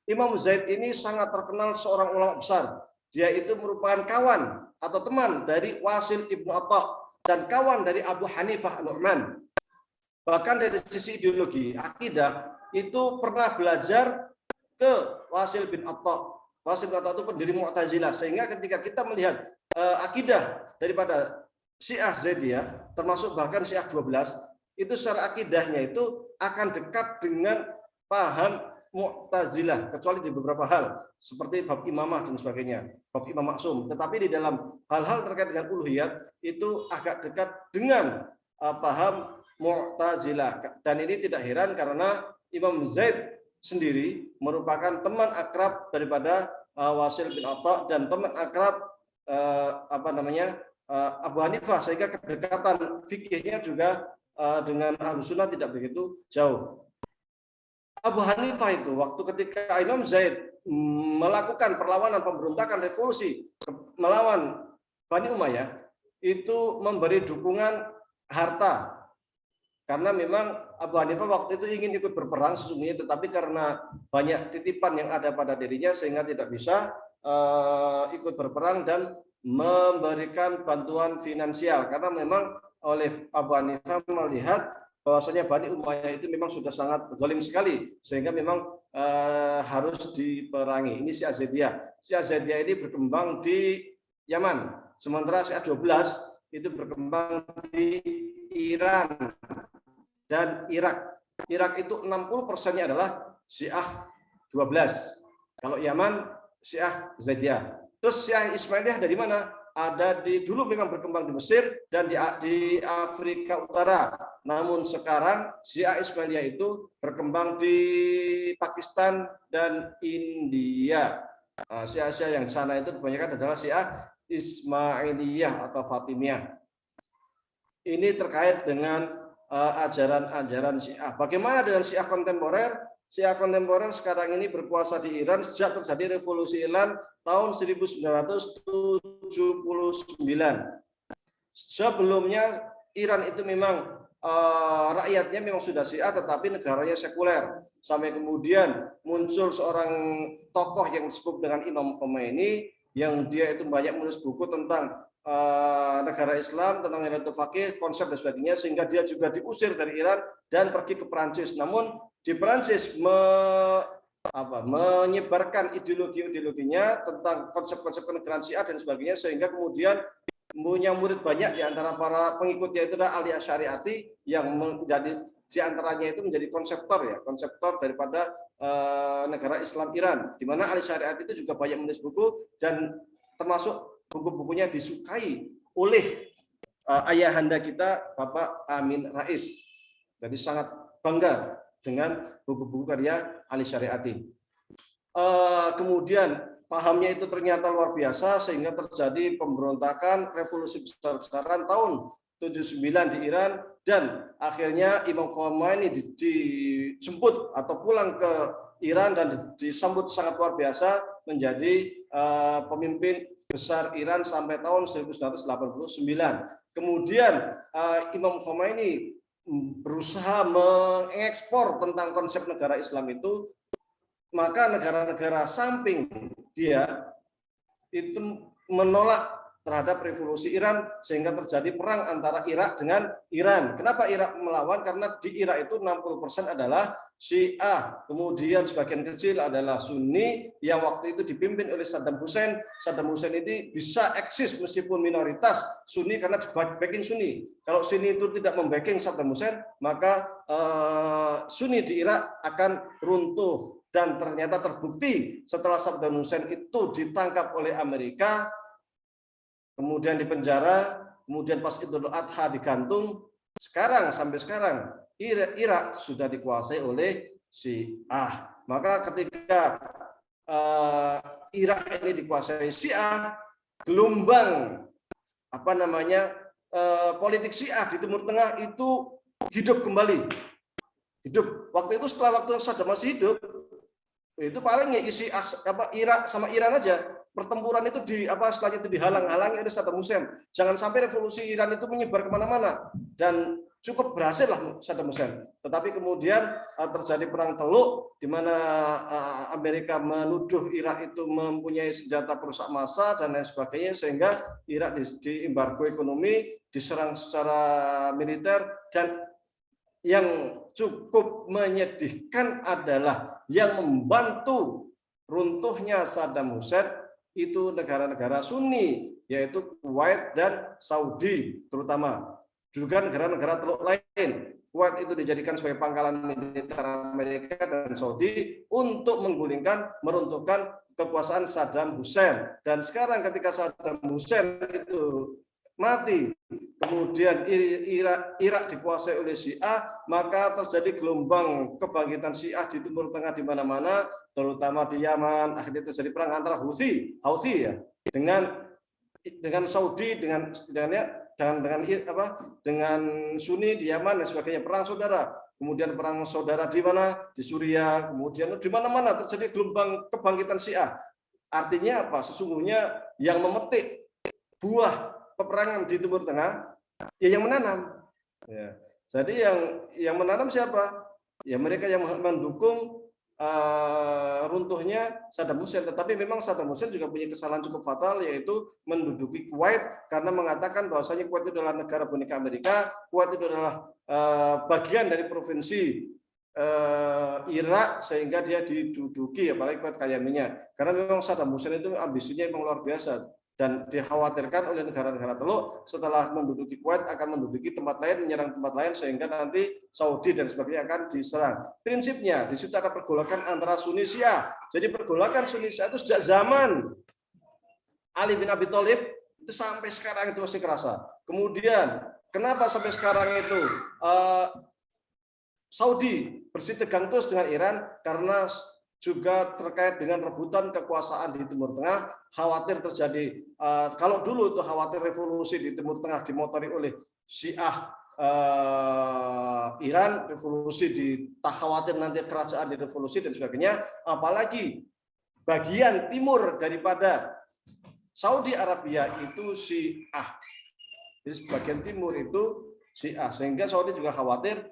Imam Zaid ini sangat terkenal seorang ulama besar. Dia itu merupakan kawan atau teman dari Wasil ibnu Atta dan kawan dari Abu Hanifah An-Nu'man. Bahkan dari sisi ideologi, akidah, itu pernah belajar ke Wasil bin Atta. Wasil bin Atta itu pendiri Mu'tazilah. Sehingga ketika kita melihat akidah daripada Syiah Zaidiyah, termasuk bahkan Syiah 12, itu secara akidahnya itu akan dekat dengan paham Mu'tazilah, kecuali di beberapa hal seperti bab imamah dan sebagainya, bab imam maksum. Tetapi di dalam hal-hal terkait dengan uluhiyat itu agak dekat dengan paham Mu'tazilah. Dan ini tidak heran karena Imam Zaid sendiri merupakan teman akrab daripada Wasil bin Atta dan teman akrab Abu Hanifah, sehingga kedekatan fikihnya juga dengan Ahlussunnah tidak begitu jauh. Abu Hanifah itu waktu ketika Imam Zaid melakukan perlawanan pemberontakan revolusi melawan Bani Umayyah, itu memberi dukungan harta. Karena memang Abu Hanifah waktu itu ingin ikut berperang sesungguhnya, tetapi karena banyak titipan yang ada pada dirinya sehingga tidak bisa ikut berperang dan memberikan bantuan finansial. Karena memang oleh Abu Hanifah melihat bahwasanya Bani Umayyah itu memang sudah sangat zalim sekali, sehingga memang harus diperangi. Ini Syiah Zaidiyah. Syiah Zaidiyah ini berkembang di Yaman, sementara Syiah 12 itu berkembang di Iran dan Irak. Irak itu 60%-nya adalah Syiah 12. Kalau Yaman, Syiah Zaidiyah. Terus Syiah Ismailiyah dari mana? Ada dulu memang berkembang di Mesir dan di Afrika Utara. Namun sekarang Syiah Ismailiyah itu berkembang di Pakistan dan India. Syiah yang di sana itu kebanyakan adalah Syiah Ismailiyah atau Fatimiyah. Ini terkait dengan ajaran-ajaran Syiah. Bagaimana dengan Syiah kontemporer? Syiah kontemporer sekarang ini berkuasa di Iran sejak terjadi revolusi Iran tahun 1979. Sebelumnya Iran itu memang rakyatnya memang sudah Syiah, tetapi negaranya sekuler. Sampai kemudian muncul seorang tokoh yang disebut dengan Imam Khomeini, yang dia itu banyak menulis buku tentang negara Islam, tentang Hilatul Faqih, konsep dan sebagainya, sehingga dia juga diusir dari Iran dan pergi ke Perancis. Namun di Perancis menyebarkan ideologinya tentang konsep-konsep kenegaraan Syiah dan sebagainya, sehingga kemudian punya murid banyak di antara para pengikutnya itu adalah Ali Asy'ariyati, yang menjadi di antaranya itu menjadi konseptor daripada negara Islam Iran, di mana Ali Asy'ariyati itu juga banyak menulis buku dan termasuk buku-bukunya disukai oleh ayahanda kita Bapak Amin Rais. Jadi sangat bangga dengan buku-buku karya Ali Asy'ariyati. Kemudian pahamnya itu ternyata luar biasa sehingga terjadi pemberontakan revolusi besar-besaran tahun 79 di Iran, dan akhirnya Imam Khomeini dijemput atau pulang ke Iran dan disambut sangat luar biasa menjadi pemimpin besar Iran sampai tahun 1989. Kemudian Imam Khomeini berusaha mengekspor tentang konsep negara Islam itu, maka negara-negara samping dia itu menolak terhadap revolusi Iran sehingga terjadi perang antara Irak dengan Iran. Kenapa Irak melawan? Karena di Irak itu 60% adalah Syiah, kemudian sebagian kecil adalah Sunni yang waktu itu dipimpin oleh Saddam Hussein. Saddam Hussein ini bisa eksis meskipun minoritas Sunni karena backing Sunni. Kalau Sunni itu tidak membacking Saddam Hussein, maka Sunni di Irak akan runtuh. Dan ternyata terbukti setelah Saddam Hussein itu ditangkap oleh Amerika, kemudian dipenjara, kemudian pas Idul Adha digantung. Sampai sekarang Irak sudah dikuasai oleh Syiah. Maka ketika Irak ini dikuasai Syiah, gelombang politik Syiah di Timur Tengah itu hidup kembali. Waktu itu setelah waktu Saddam masih hidup, itu paling isi Irak sama Iran aja. Pertempuran itu setelahnya itu dihalang-halangi oleh Saddam Hussein. Jangan sampai revolusi Iran itu menyebar kemana-mana, dan cukup berhasil lah Saddam Hussein. Tetapi kemudian terjadi perang Teluk di mana Amerika menuduh Irak itu mempunyai senjata perusak massa dan lain sebagainya, sehingga Irak diembargo ekonomi, diserang secara militer. Dan yang cukup menyedihkan adalah yang membantu runtuhnya Saddam Hussein itu negara-negara Sunni, yaitu Kuwait dan Saudi terutama. Juga negara-negara Teluk lain. Kuwait itu dijadikan sebagai pangkalan militer Amerika dan Saudi untuk meruntuhkan kekuasaan Saddam Hussein. Dan sekarang ketika Saddam Hussein itu mati, kemudian Irak dikuasai oleh Syiah, maka terjadi gelombang kebangkitan Syiah di Timur Tengah di mana-mana, terutama di Yaman. Akhirnya terjadi perang antara Houthi ya, dengan Saudi, dengan Sunni di Yaman dan sebagainya, perang saudara. Kemudian perang saudara di mana? Di Suriah. Kemudian di mana-mana terjadi gelombang kebangkitan Syiah. Artinya apa? Sesungguhnya yang memetik buah peperangan di Timur Tengah ya yang menanam. Ya. Jadi yang menanam siapa? Ya mereka yang mendukung runtuhnya Saddam Hussein. Tetapi memang Saddam Hussein juga punya kesalahan cukup fatal, yaitu menduduki Kuwait karena mengatakan bahwasanya Kuwait itu adalah negara boneka Amerika. Kuwait itu adalah bagian dari provinsi Irak, sehingga dia diduduki, apalagi Kuwait kaya minyak. Karena memang Saddam Hussein itu ambisinya memang luar biasa. Dan dikhawatirkan oleh negara-negara Teluk setelah menduduki Kuwait akan menduduki tempat lain, menyerang tempat lain, sehingga nanti Saudi dan sebagainya akan diserang. Prinsipnya di situ ada pergolakan antara Sunni Syiah. Jadi pergolakan Sunni Syiah itu sejak zaman Ali bin Abi Thalib itu sampai sekarang itu masih kerasa. Kemudian kenapa sampai sekarang itu Saudi bersih tegang terus dengan Iran? Karena juga terkait dengan rebutan kekuasaan di Timur Tengah, khawatir terjadi, kalau dulu itu khawatir revolusi di Timur Tengah dimotori oleh Syiah Iran, revolusi tak khawatir nanti kerajaan direvolusi dan sebagainya, apalagi bagian timur daripada Saudi Arabia itu Syiah. Jadi bagian timur itu Syiah, sehingga Saudi juga khawatir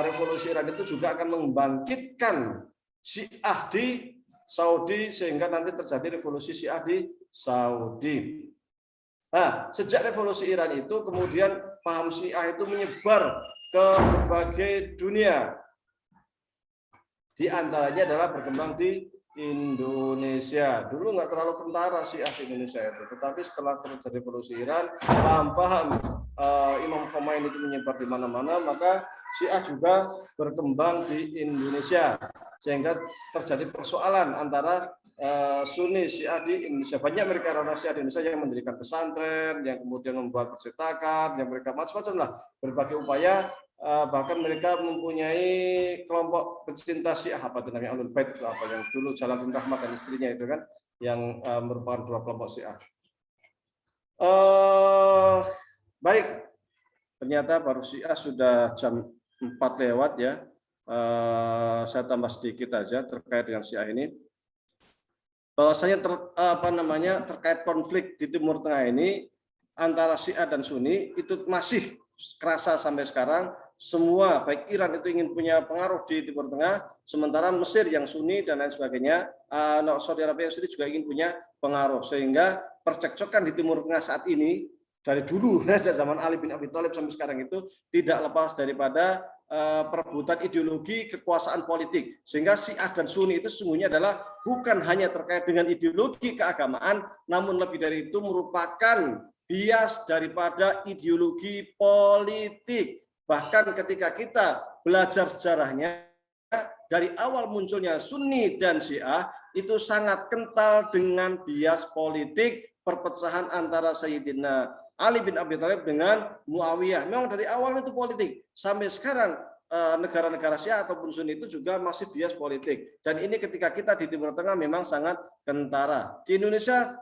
revolusi Iran itu juga akan membangkitkan Syiah di Saudi, sehingga nanti terjadi revolusi Syiah di Saudi. Nah, sejak revolusi Iran itu kemudian paham Syiah itu menyebar ke berbagai dunia. Di antaranya adalah berkembang di Indonesia. Dulu nggak terlalu kentara Syiah di Indonesia itu, tetapi setelah terjadi revolusi Iran, paham Imam Khomeini itu menyebar di mana-mana, maka Syiah juga berkembang di Indonesia, sehingga terjadi persoalan antara Sunni Syiah di Indonesia. Banyak mereka orang Syiah di Indonesia yang mendirikan pesantren, yang kemudian membuat percetakan, yang mereka macam-macam lah, berbagai upaya. Bahkan mereka mempunyai kelompok pecinta Syiah, apa itu namanya, Ahlul Bait itu apa, yang dulu Jalaluddin Rahmat dan istrinya itu kan, yang merupakan dua kelompok Syiah. Baik. Ternyata baru Syiah sudah jam 4 lewat ya. Saya tambah sedikit aja terkait dengan Syiah ini. Bahwasanya terkait konflik di Timur Tengah ini antara Syiah dan Sunni itu masih kerasa sampai sekarang. Semua baik Iran itu ingin punya pengaruh di Timur Tengah, sementara Mesir yang Sunni dan lain sebagainya, Saudi Arabia yang Sunni juga ingin punya pengaruh, sehingga percekcokan di Timur Tengah saat ini dari dulu sejak zaman Ali bin Abi Thalib sampai sekarang itu tidak lepas daripada perebutan ideologi kekuasaan politik, sehingga Syiah dan Sunni itu sesungguhnya adalah bukan hanya terkait dengan ideologi keagamaan, namun lebih dari itu merupakan bias daripada ideologi politik. Bahkan ketika kita belajar sejarahnya, dari awal munculnya Sunni dan Syiah itu sangat kental dengan bias politik, perpecahan antara Sayyidina Ali bin Abi Thalib dengan Muawiyah. Memang dari awal itu politik. Sampai sekarang negara-negara Syiah ataupun Sunni itu juga masih bias politik. Dan ini ketika kita di Timur Tengah memang sangat kentara. Di Indonesia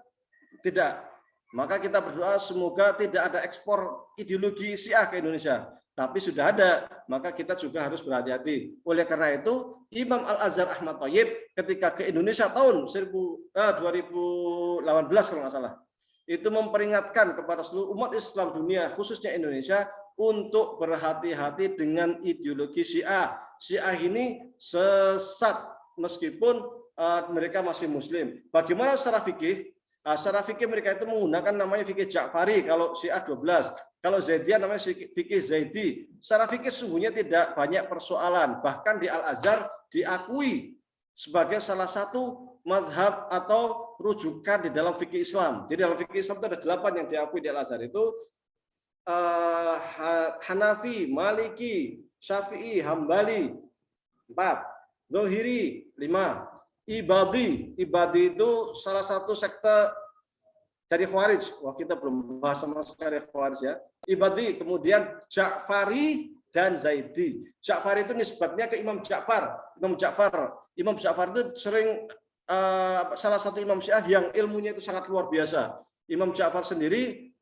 tidak. Maka kita berdoa semoga tidak ada ekspor ideologi Syiah ke Indonesia. Tapi sudah ada, maka kita juga harus berhati-hati. Oleh karena itu, Imam Al-Azhar Ahmad Thayyib ketika ke Indonesia tahun 2018 kalau nggak salah, itu memperingatkan kepada seluruh umat Islam dunia, khususnya Indonesia, untuk berhati-hati dengan ideologi Syiah. Syiah ini sesat meskipun mereka masih Muslim. Bagaimana secara fikih? Secara fikih mereka itu menggunakan namanya fikih Ja'fari kalau Syiah 12. Kalau Zaidiyah namanya fikih Zaidi. Secara fikih sungguhnya tidak banyak persoalan. Bahkan di Al-Azhar diakui sebagai salah satu madhab atau rujukan di dalam fikih Islam. Jadi dalam fikih Islam itu ada 8 yang diakui di Al-Azhar itu Hanafi, Maliki, Syafi'i, Hambali 4, Zohiri 5, Ibadi itu salah satu sekte dari Khawarij. Wah, kita belum bahas sama sekali Khawarij ya. Ibadi, kemudian Ja'fari dan Zaidi. Ja'fari itu nisbatnya ke Imam Ja'far. Imam Ja'far itu sering salah satu Imam Syiah yang ilmunya itu sangat luar biasa. Imam Ja'far sendiri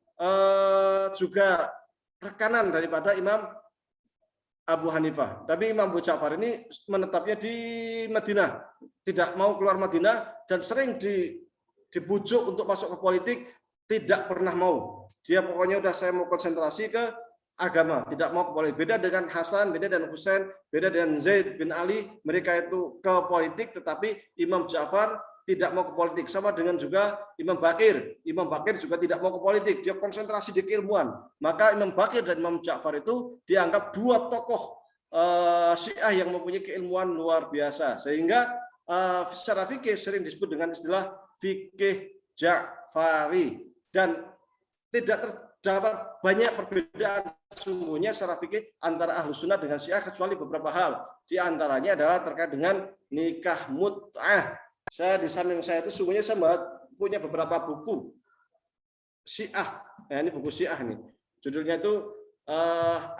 juga rekanan daripada Imam Abu Hanifah. Tapi Imam Abu Ja'far ini menetapnya di Madinah, tidak mau keluar Madinah dan sering dibujuk untuk masuk ke politik, tidak pernah mau. Dia pokoknya udah saya mau konsentrasi ke agama, tidak mau ke politik. Beda dengan Hasan, beda dengan Husain, beda dengan Zaid bin Ali, mereka itu ke politik, tetapi Imam Ja'far tidak mau ke politik. Sama dengan juga Imam Bakir. Imam Bakir juga tidak mau ke politik, dia konsentrasi di keilmuan. Maka Imam Bakir dan Imam Ja'far itu dianggap dua tokoh Syiah yang mempunyai keilmuan luar biasa. Sehingga secara fikih sering disebut dengan istilah fikih Ja'fari. Dan tidak terdapat banyak perbedaan sungguhnya secara fikih antara Ahlus Sunnah dengan Syiah, kecuali beberapa hal. Di antaranya adalah terkait dengan nikah mut'ah. Saya di samping saya itu sungguhnya saya punya beberapa buku Syiah. Nah, ini buku Syiah nih. Judulnya itu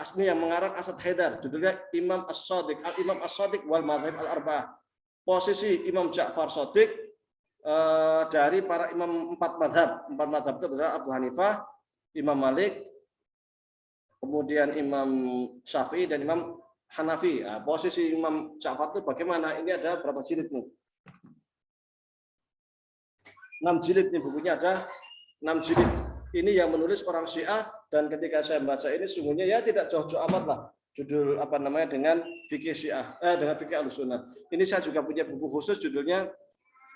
asli yang mengarang Asad Haidar. Judulnya Imam As-Shadiq, Al-Imam As-Shadiq wal Madhab Al-Arba'ah. Posisi Imam Ja'far Shadiq dari para imam 4 madhab. 4 madhab itu adalah Abu Hanifah, Imam Malik, kemudian Imam Syafi'i dan Imam Hanafi. Nah, posisi Imam Ja'far itu bagaimana? Ini ada berapa jilid nih? 6 jilid nih bukunya, ada 6 jilid. Ini yang menulis orang Syiah, dan ketika saya baca ini sungguhnya ya tidak jauh-jauh amat lah judul dengan fikih Syiah dengan fikih Ahlussunnah. Ini saya juga punya buku khusus judulnya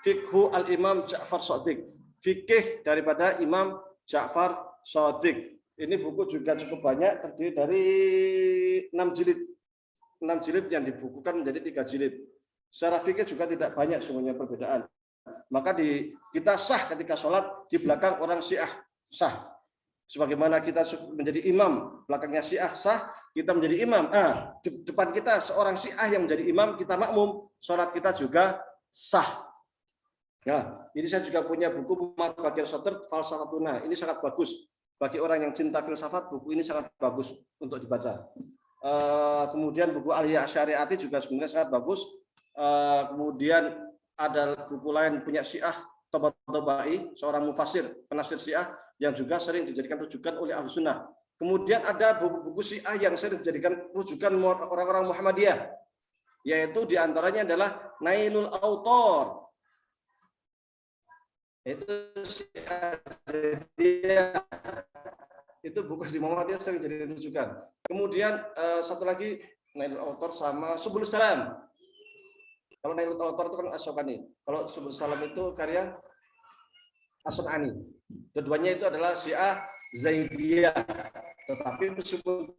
Fiqhu Al-Imam Ja'far Shadiq. Fikih daripada Imam Ja'far Shadiq. Ini buku juga cukup banyak, terdiri dari 6 jilid. 6 jilid yang dibukukan menjadi 3 jilid. Secara fikih juga tidak banyak sungguhnya perbedaan. Maka kita sah ketika sholat di belakang orang Syiah, sah. Sebagaimana kita menjadi imam, belakangnya Syiah sah, kita menjadi imam. Depan kita seorang Syiah yang menjadi imam, kita makmum, sholat kita juga sah. Ya, ini saya juga punya buku Mabakir Sotr Falsafatuna. Ini sangat bagus bagi orang yang cinta filsafat. Buku ini sangat bagus untuk dibaca. Kemudian buku Aliyah Syariati juga sebenarnya sangat bagus. Kemudian ada buku lain punya Syiah, Tabatabai, seorang mufasir, penafsir Syiah yang juga sering dijadikan rujukan oleh Ahlus Sunnah. Kemudian ada buku-buku Syiah yang sering dijadikan rujukan orang-orang Muhammadiyah, yaitu diantaranya adalah Nailul Autor. Itu Syiah Zaidiyah. Itu buku di Muhammadiyah sering jadi rujukan. Kemudian satu lagi Nailul Autor sama Subul Salam. Kalau Nailul Autor itu kan Asyokani. Kalau Subul Salam itu karya As-Sun'ani. Keduanya itu adalah Syiah Zaidiyah. Tetapi meskipun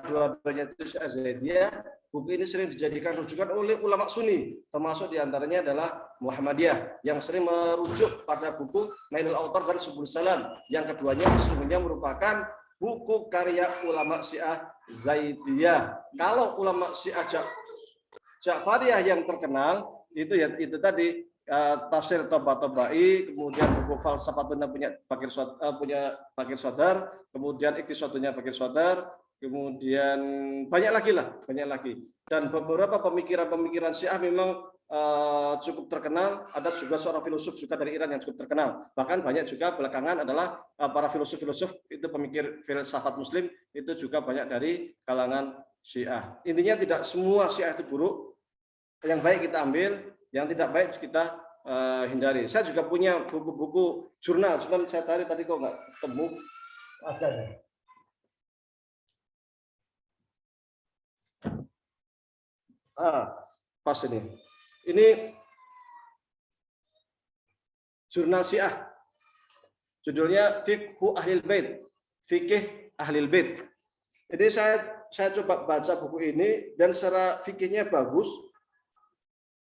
dua-duanya itu Syiah Zaidiyah, buku ini sering dijadikan rujukan oleh ulama Sunni, termasuk diantaranya adalah Muhammadiyah yang sering merujuk pada buku Nailul Autor dan Subul Salam. Yang keduanya sesungguhnya merupakan buku karya ulama Syiah Zaidiyah. Kalau ulama Syiah Ja'fariyah yang terkenal itu ya itu tadi tafsir Tabatabai, kemudian buku falsafatnya punya Bakir Sodar, kemudian Iqtisodnya Bakir Sodar, kemudian banyak lagi. Dan beberapa pemikiran Syiah memang cukup terkenal. Ada juga seorang filosof juga dari Iran yang cukup terkenal. Bahkan banyak juga belakangan adalah para filosof itu pemikir filsafat Muslim itu juga banyak dari kalangan Syiah. Intinya tidak semua Syiah itu buruk. Yang baik kita ambil, yang tidak baik kita hindari. Saya juga punya buku-buku jurnal, cuman saya cari tadi kok nggak ketemu. Ada ya. Pas ini. Ini jurnal Syiah. Judulnya Fiqhu Ahlil Bait. Fikih Ahlil Bait. Jadi saya coba baca buku ini dan secara fikihnya bagus.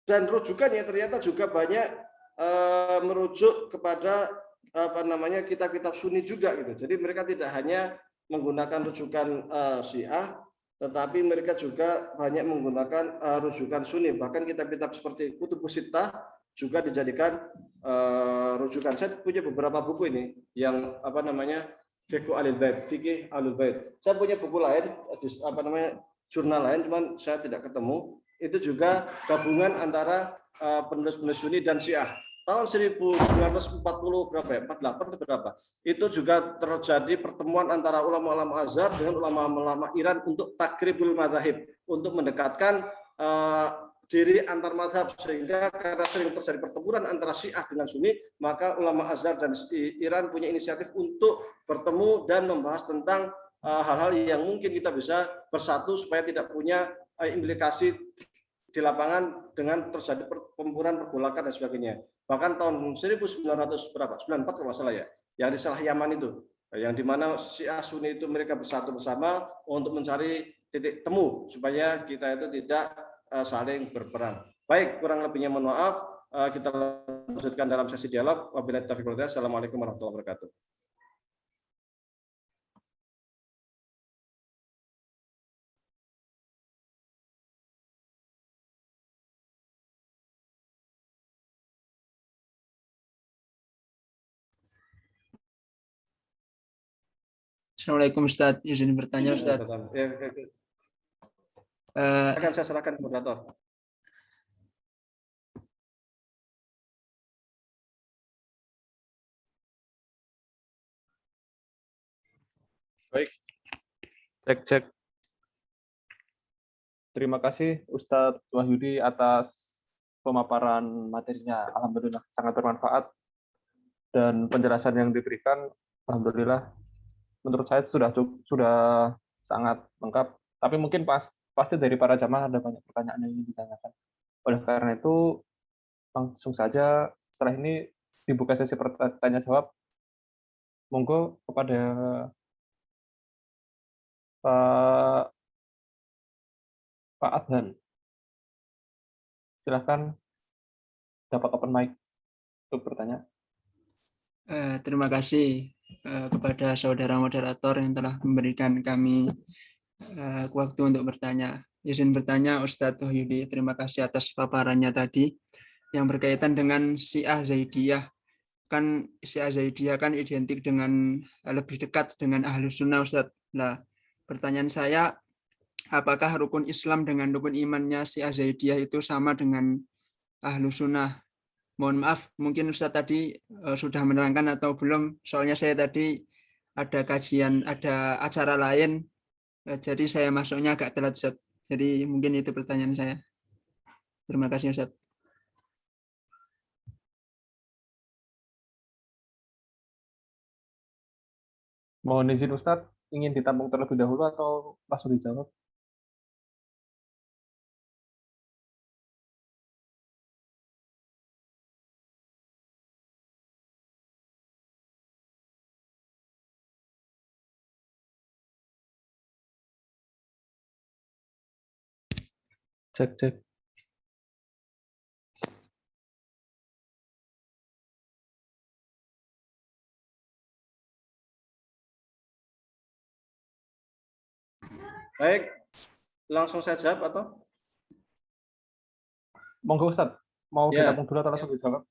Dan rujukannya ternyata juga banyak merujuk kepada kitab-kitab Sunni juga gitu. Jadi mereka tidak hanya menggunakan rujukan Syiah, tetapi mereka juga banyak menggunakan rujukan Sunni. Bahkan kitab-kitab seperti Kutubus Sittah juga dijadikan rujukan. Saya punya beberapa buku ini yang Fiqh Ahlul Bait, Fikih Ahlul Bait. Saya punya buku lain jurnal lain, cuman saya tidak ketemu. Itu juga gabungan antara penulis-penulis Sunni dan Syiah. Tahun 1940 berapa ya? 48 atau berapa? Itu juga terjadi pertemuan antara ulama-ulama Azhar dengan ulama-ulama Iran untuk takribul madzhab, untuk mendekatkan diri antar mazhab, sehingga karena sering terjadi pertempuran antara Syiah dengan Sunni, maka ulama Azhar dan Iran punya inisiatif untuk bertemu dan membahas tentang hal-hal yang mungkin kita bisa bersatu supaya tidak punya implikasi di lapangan dengan terjadi pertempuran, pergolakan dan sebagainya. Bahkan tahun 1994 kalau nggak salah ya, yang di Salah Yaman itu, yang dimana Syiah Sunni itu mereka bersatu bersama untuk mencari titik temu supaya kita itu tidak saling berperang. Baik, kurang lebihnya mohon maaf. Kita lanjutkan dalam sesi dialog. Wabillahi taufiq wal hidayah. Assalamualaikum warahmatullahi wabarakatuh. Assalamualaikum Ustadz, izin bertanya Ustadz. Akan saya serahkan ke moderator. Baik, cek. Terima kasih Ustadz Wahyudi atas pemaparan materinya. Alhamdulillah sangat bermanfaat dan penjelasan yang diberikan, alhamdulillah, menurut saya sudah sangat lengkap. Tapi mungkin pasti dari para jamaah ada banyak pertanyaan yang ingin ditanyakan. Oleh karena itu, langsung saja setelah ini dibuka sesi tanya jawab. Monggo kepada Pak Adhan. Silahkan dapat open mic untuk bertanya. Terima kasih kepada saudara moderator yang telah memberikan kami waktu untuk bertanya. Izin bertanya Ustadz Wahyudi, terima kasih atas paparannya tadi yang berkaitan dengan Syiah Zaidiyah. Kan Syiah Zaidiyah kan identik dengan lebih dekat dengan Ahlus Sunnah Ustadz. Nah, pertanyaan saya, apakah rukun Islam dengan rukun imannya Syiah Zaidiyah itu sama dengan Ahlus Sunnah? Mohon maaf, mungkin Ustadz tadi sudah menerangkan atau belum, soalnya saya tadi ada kajian, ada acara lain, jadi saya masuknya agak telat, Ustaz. Jadi mungkin itu pertanyaan saya. Terima kasih, Ustaz. Mohon izin Ustadz, ingin ditampung terlebih dahulu atau langsung dijawab? Cek, cek. Baik, langsung saya jawab atau? Monggo Ustadz, mau Ya. ditampung dulu atau langsung dijawab?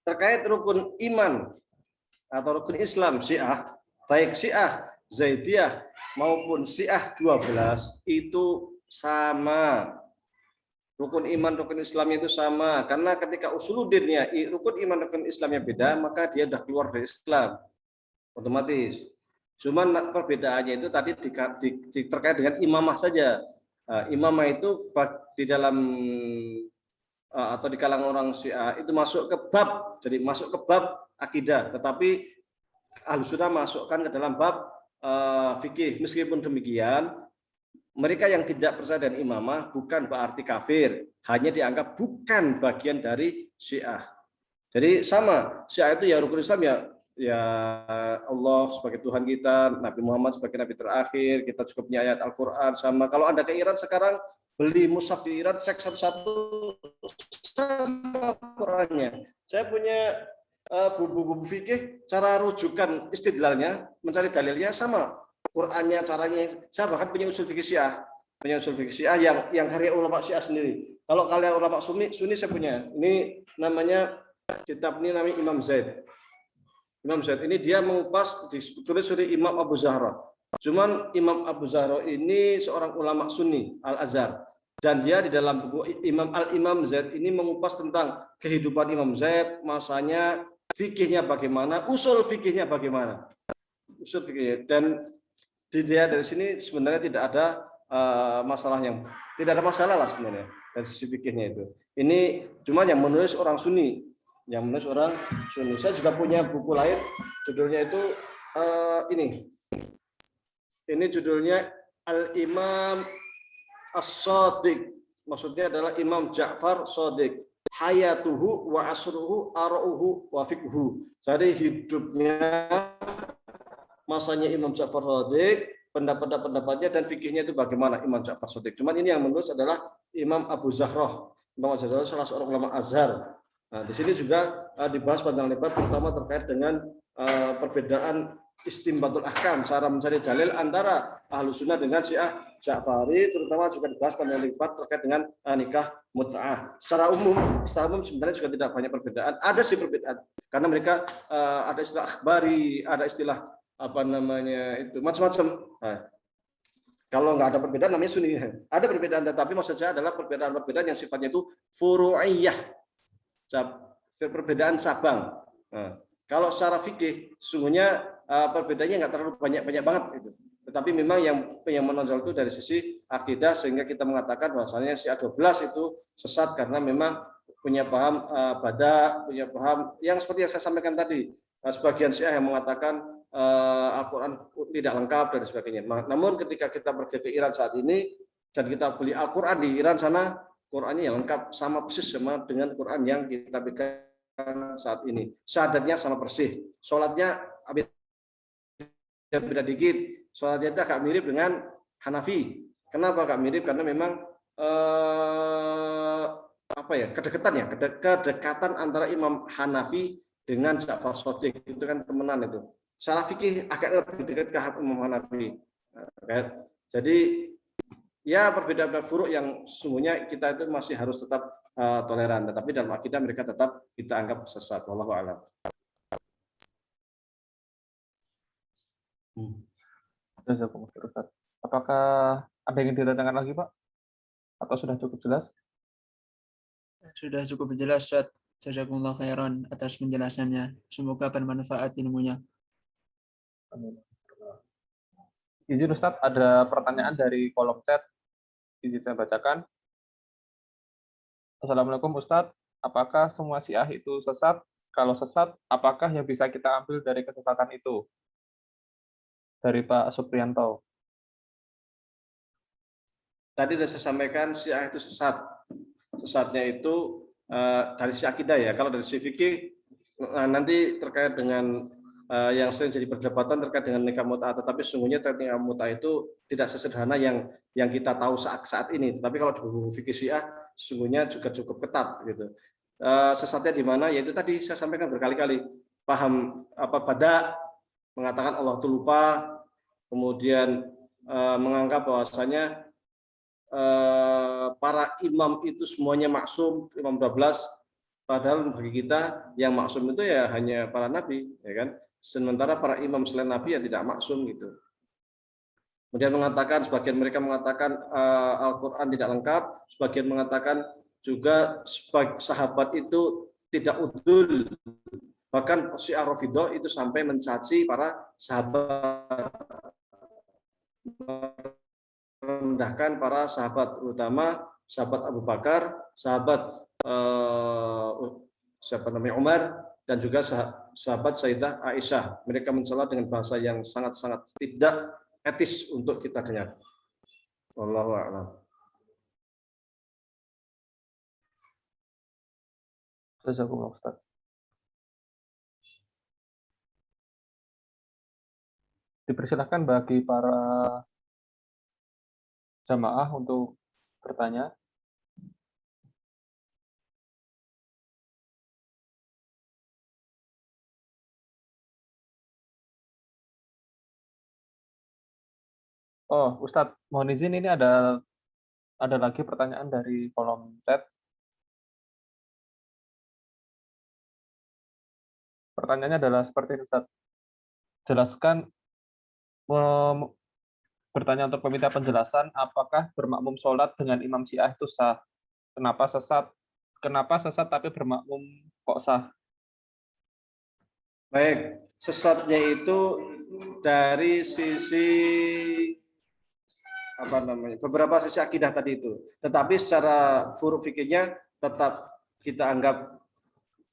Terkait rukun iman atau rukun Islam Syiah, baik Syiah Zaidiyah maupun Syiah 12 itu sama. Rukun iman, rukun Islamnya itu sama. Karena ketika usuluddinnya, rukun iman, rukun Islamnya beda, maka dia sudah keluar dari Islam. Otomatis. Cuman perbedaannya itu tadi terkait dengan imamah saja. Imamah itu di dalam atau di kalangan orang Syiah itu masuk ke bab, jadi masuk ke bab akidah, tetapi Ahlussunnah masukkan ke dalam bab fikih. Meskipun demikian, mereka yang tidak percaya dengan imamah bukan berarti kafir, hanya dianggap bukan bagian dari Syiah. Jadi sama, Syiah itu ya rukun Islam ya Allah sebagai Tuhan kita, Nabi Muhammad sebagai Nabi terakhir, kita cukup punya ayat Al-Quran sama. Kalau Anda ke Iran sekarang, beli mushaf di Iran, cek satu-satu sama Qurannya. Saya punya buku-buku fikih, cara rujukan istidlalnya, mencari dalilnya sama. Qurannya, caranya, saya bahkan punya usul fikih Syiah yang karya ulama Syiah sendiri. Kalau kalian ulama Sunni saya punya. Ini namanya kitab ini namanya Imam Zaid. Imam Zaid ini dia mengupas, ditulis oleh Imam Abu Zahra. Cuman Imam Abu Zahra ini seorang ulama Sunni Al-Azhar, dan dia di dalam buku Imam Zaid ini mengupas tentang kehidupan Imam Zaid, masanya, fikihnya bagaimana, usul fikihnya bagaimana, usul fikihnya. Dan dia dari sini sebenarnya tidak ada masalah lah sebenarnya dari sisi fikihnya itu. Ini cuma yang menulis orang Sunni, Saya juga punya buku lain, judulnya itu ini judulnya Al-Imam As-Shadiq, maksudnya adalah Imam Ja'far Shadiq, hayatuhu wa asruhu ara'uhu wa fiqhu. Jadi hidupnya, masanya Imam Ja'far Shadiq, pendapatnya dan fikihnya itu bagaimana Imam Ja'far Shadiq. Cuman ini yang menulis adalah Imam Abu Zahra. Imam Abu Zahra salah seorang ulama Azhar. Nah, di sini juga dibahas panjang lebar, terutama terkait dengan perbedaan istimbatul ahkam, cara mencari dalil antara Ahlussunnah dengan Syiah Ja'fari, terutama juga dibahas panjang lebar terkait dengan nikah mut'ah. Secara umum sebenarnya juga tidak banyak perbedaan. Ada sih perbedaan, karena mereka ada istilah akhbari, ada istilah itu macam-macam. Nah, kalau nggak ada perbedaan namanya Sunni. Ada perbedaan, tetapi maksud saya adalah perbedaan yang sifatnya itu furu'iyah, perbedaan cabang. Nah, kalau secara fikih sesungguhnya perbedaannya nggak terlalu banyak banget itu. Tetapi memang yang menonjol itu dari sisi akidah, sehingga kita mengatakan bahwasanya Syiah 12 itu sesat karena memang punya paham punya paham yang seperti yang saya sampaikan tadi. Sebagian Syiah yang mengatakan Al-Quran tidak lengkap dan sebagainya. Namun ketika kita pergi ke Iran saat ini dan kita beli Al-Quran di Iran sana, Qurannya yang lengkap, sama persis sama dengan Quran yang kita pegang saat ini. Syahadatnya sama persis, sholatnya beda dikit, sholatnya itu agak mirip dengan Hanafi. Kenapa agak mirip? Karena memang kedekatan antara Imam Hanafi dengan Ja'far Shadiq itu kan temenan itu. Secara fikih agak lebih dekat ke Imam Hanafi. Jadi ya perbedaan furuk yang sesungguhnya kita itu masih harus tetap toleran, tetapi dalam akidah mereka tetap kita anggap sesat. Wallahu a'lam. Apakah ada yang ditanyakan lagi, Pak? Atau sudah cukup jelas? Sudah cukup jelas, Ustaz. Jazakumullah khairan atas penjelasannya. Semoga bermanfaat ilmunya. Izin Ustadz, ada pertanyaan dari kolom chat. Izin saya bacakan. Assalamualaikum Ustadz, apakah semua Syiah itu sesat? Kalau sesat, apakah yang bisa kita ambil dari kesesatan itu? Dari Pak Supriyanto. Tadi sudah saya sampaikan Syiah itu sesat. Sesatnya itu dari sisi akidah ya. Kalau dari sisi fikih nanti terkait dengan yang sering jadi perdebatan terkait dengan nikah mut'ah, tetapi sesungguhnya nikah mut'ah itu tidak sesederhana yang kita tahu saat ini. Tapi kalau di buku fikih Syiah sesungguhnya juga cukup ketat gitu. Sesatnya di mana? Yaitu tadi saya sampaikan berkali-kali, paham bada, mengatakan Allah itu lupa, kemudian menganggap bahwasanya para imam itu semuanya maksum, imam 12, padahal bagi kita yang maksum itu ya hanya para nabi, ya kan? Sementara para imam selain nabi ya tidak maksum gitu. Kemudian mengatakan, sebagian mereka mengatakan Al-Quran tidak lengkap, sebagian mengatakan juga sahabat itu tidak udul, bahkan Syiah Rafidhah itu sampai mencaci para sahabat, merendahkan para sahabat, terutama sahabat Abu Bakar, sahabat Umar, dan juga sahabat Sayyidah Aisyah. Mereka mencela dengan bahasa yang sangat-sangat tidak etis untuk kita dengar. Wallahu a'lam. Jazakumullah Ustaz. Dipersilahkan bagi para jamaah untuk bertanya. Oh, Ustadz, mohon izin ini ada lagi pertanyaan dari kolom chat. Pertanyaannya adalah seperti ini, Ustadz. Jelaskan, bertanya untuk meminta penjelasan, apakah bermakmum sholat dengan imam Syiah itu sah? Kenapa sesat? Kenapa sesat tapi bermakmum kok sah? Baik, sesatnya itu dari sisi beberapa sisi akidah tadi itu. Tetapi secara furu fikihnya tetap kita anggap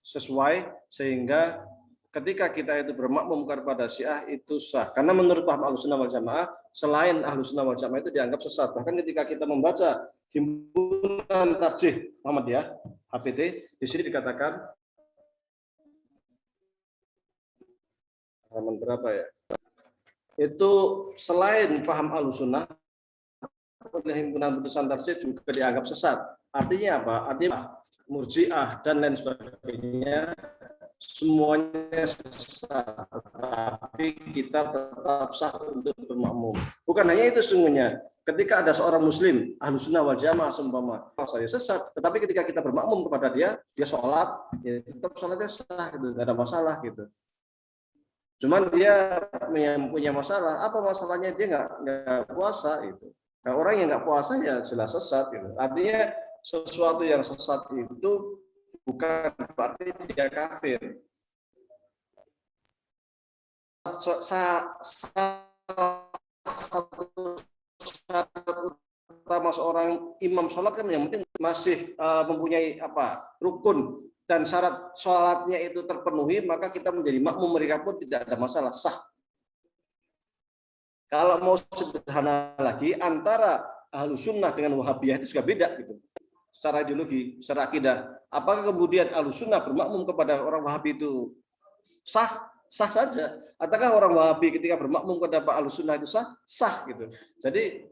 sesuai, sehingga ketika kita itu bermakmum kepada Syiah itu sah. Karena menurut paham Ahlussunnah wal Jamaah, selain Ahlussunnah wal Jamaah itu dianggap sesat. Bahkan ketika kita membaca himpunan tarjih Muhammadiyah HPT, di sini dikatakan halaman berapa ya? Itu selain paham Ahlussunnah, himpunan putusan tarjih juga dianggap sesat. Artinya apa? Artinya Murji'ah dan lain sebagainya semuanya sesat, tapi kita tetap sah untuk bermakmum. Bukan hanya itu, sesungguhnya ketika ada seorang muslim Ahlussunnah wal Jamaah seumpama saya sesat, tetapi ketika kita bermakmum kepada dia sholat, ya tetap sholatnya sah, gitu, nggak ada masalah gitu. Cuman dia punya masalah. Apa masalahnya? Dia nggak puasa itu. Nah, orang yang nggak puasa ya jelas sesat gitu. Artinya sesuatu yang sesat itu bukan berarti dia kafir. Satu utama seorang imam sholat kan yang penting masih mempunyai rukun dan syarat sholatnya itu terpenuhi, maka kita menjadi makmum mereka pun tidak ada masalah, sah. Kalau mau sederhana lagi, antara Ahlussunnah dengan Wahabiyah itu juga beda gitu. Secara ideologi, secara akidah. Apakah kemudian Ahlussunnah bermakmum kepada orang Wahabi itu sah? Sah saja. Ataukah orang Wahabi ketika bermakmum kepada Ahlussunnah itu sah? Sah gitu. Jadi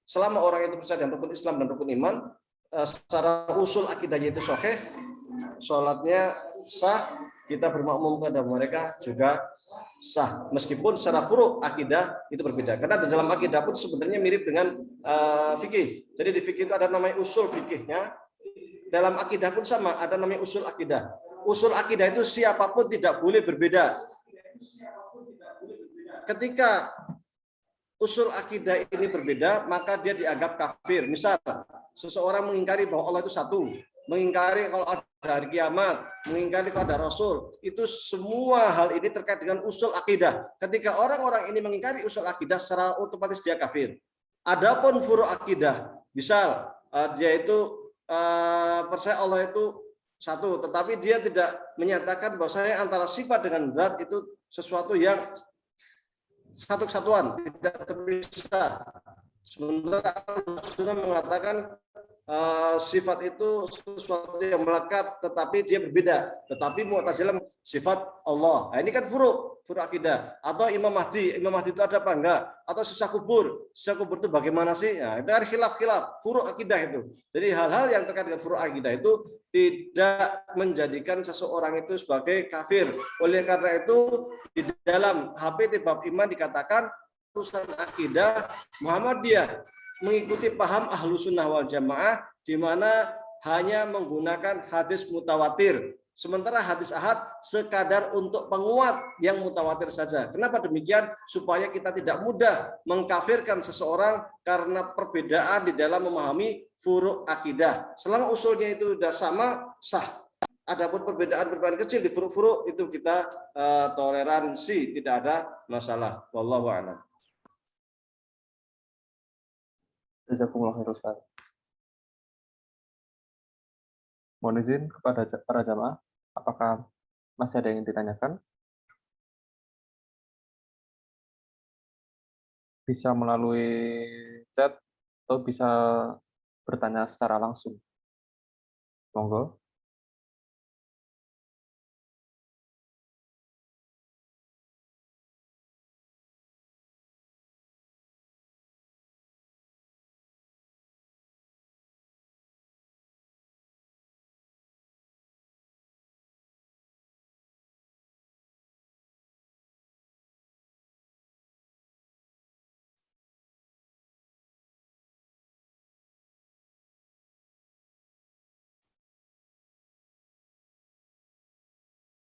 selama orang itu percaya dengan rukun Islam dan rukun iman, secara usul akidahnya itu sahih, sholatnya sah, kita bermakmum kepada mereka juga sah, meskipun secara furu' akidah itu berbeda. Karena di dalam akidah pun sebenarnya mirip dengan fikih. Jadi di fikih itu ada namanya usul fikihnya. Dalam akidah pun sama, ada namanya usul akidah. Usul akidah itu siapapun tidak boleh berbeda. Ketika usul akidah ini berbeda, maka dia dianggap kafir. Misal, seseorang mengingkari bahwa Allah itu satu, mengingkari kalau ada hari kiamat, mengingkari kepada Rasul. Itu semua hal ini terkait dengan usul akidah. Ketika orang-orang ini mengingkari usul akidah, secara otomatis dia kafir. Adapun furu akidah, misal dia itu percaya Allah itu satu, tetapi dia tidak menyatakan bahwasanya antara sifat dengan zat itu sesuatu yang satu kesatuan, tidak terpisah. Sementara Sunnah mengatakan sifat itu sesuatu yang melekat, tetapi dia berbeda. Tetapi Mu'tazilah sifat Allah. Nah, ini kan furu akidah. Atau Imam Mahdi itu ada apa enggak? Atau sisa kubur itu bagaimana sih? Nah, itu kan khilaf furu akidah itu. Jadi hal-hal yang terkait dengan furu akidah itu tidak menjadikan seseorang itu sebagai kafir. Oleh karena itu di dalam HP bab iman dikatakan urusan akidah Muhammadiyah mengikuti paham ahlu sunnah wal jamaah, di mana hanya menggunakan hadis mutawatir. Sementara hadis ahad sekadar untuk penguat yang mutawatir saja. Kenapa demikian? Supaya kita tidak mudah mengkafirkan seseorang karena perbedaan di dalam memahami furu' akidah. Selama usulnya itu sudah sama, sah. Adapun perbedaan kecil di furu' itu kita toleransi, tidak ada masalah. Wallahu a'lam. Jazakumullah khair Ustaz. Mohon izin kepada para jamaah, apakah masih ada yang ditanyakan? Bisa melalui chat atau bisa bertanya secara langsung. Monggo.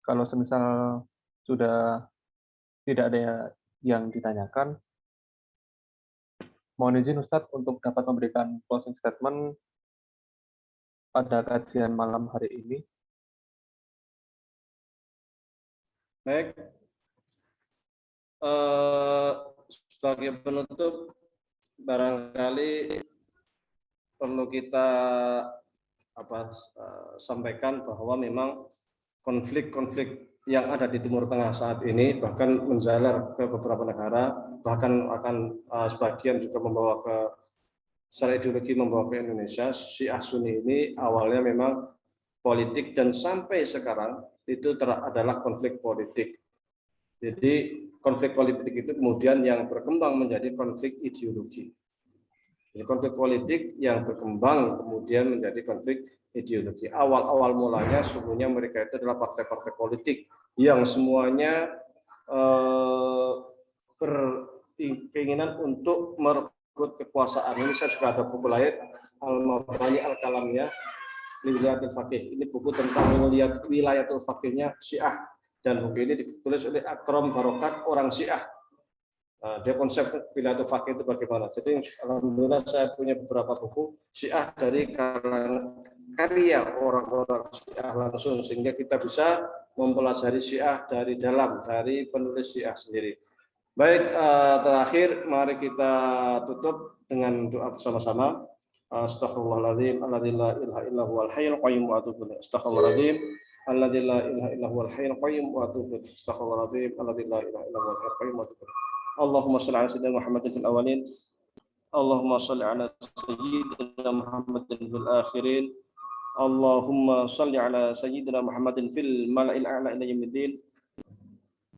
Kalau semisal sudah tidak ada yang ditanyakan, mohon izin Ustadz untuk dapat memberikan closing statement pada kajian malam hari ini. Baik. Sebagai penutup, barangkali perlu kita sampaikan bahwa memang konflik-konflik yang ada di Timur Tengah saat ini bahkan menjalar ke beberapa negara, bahkan akan sebagian juga membawa ke secara ideologi membawa ke Indonesia. Syiah Sunni ini awalnya memang politik dan sampai sekarang itu adalah konflik politik. Jadi konflik politik itu kemudian yang berkembang menjadi konflik ideologi. Jadi konflik politik yang berkembang kemudian menjadi konflik ideologi. Awal mulanya sebenarnya mereka itu adalah partai-partai politik yang semuanya berkeinginan untuk merebut kekuasaan. Ini saya juga ada buku lain Al-Mabani Al-Kalamiyah Wilayatul Faqih. Ini buku tentang wilayatul faqihnya Syiah, dan buku ini ditulis oleh Akram Barokat, orang Syiah. Dia konsep wilayatul faqih itu bagaimana. Jadi alhamdulillah saya punya beberapa buku Syiah dari karya orang-orang Syiah langsung, sehingga kita bisa mempelajari Syiah dari dalam, dari penulis Syiah sendiri. Baik, terakhir mari kita tutup dengan doa bersama-sama. Astaghfirullahaladzim, alladzi la ilaha illa huwal hayyul qayyum wa atubu ilaih. Astaghfirullahaladzim, alladzi la ilaha illa huwal hayyul qayyum wa atubu ilaih. Astaghfirullahaladzim, alladzi la ilaha illa huwal hayyul qayyum wa atubu ilaih. Allahumma shalli ala sayyidina Muhammadin fil awwalin. Allahumma shalli ala sayyidina Muhammadin fil akhirin. Allahumma shalli ala sayyidina Muhammadin fil mala'il a'la ila yaumiddin.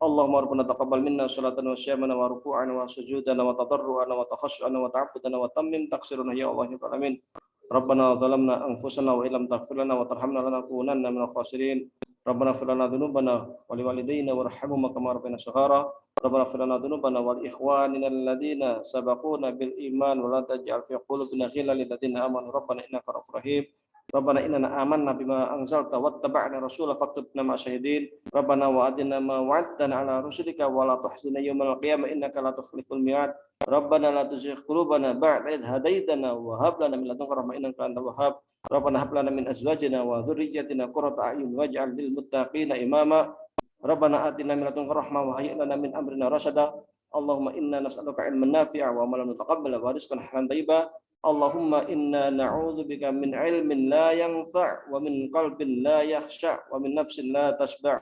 Allahumma rabbana taqabbal minna salatana wa siyamana wa ruku'ana wa sujudana wa tadarru'ana wa takhashu'ana wa ta'abbudana wa tammim taqsiruna ya Allah ya alamin. Rabbana zalamna anfusana wa illam taghfir lana wa tarhamna lanakunanna minal khasirin. Rabbana ighfir lana dhunubana wa liwalidayna warhamhum kama rabbayana shaghara. Rabbana ighfir lana dhunubana wa li ikhwanina alladhina sabaquna bil iman wa la taj'al fi qulubina ghillan lil ladzina amanu rabbana innaka ra'ufur rahim. Rabbana innana amanna bima anzalta wattaba'na rasula faktubna ma'as syahidin. Rabbana wa atina ma wa'adtana ala rusulika wa la tuhzina yawmal qiyamah innaka la tukhliful mi'ad. Rabbana la tuzigh qulubana ba'da idh hadaitana wa hab lana min ladunka rahmah innaka antal wahhab. Rabbana hab lana min azwajina wa dhurriyyatina qurrata a'yun waj'al lil muttaqina imama. Rabbana atina min ladunka rahmah wa hayyi' lana min amrina rasyada. Allahumma inna nas'aluka ilman nafi'a wa amalan mutaqabbala wa rizqan halalan thayyiba. Allahumma inna na'udzubika min ilmin la yanfa' wa min qalbin la yakhsha' wa min nafsin la tashba'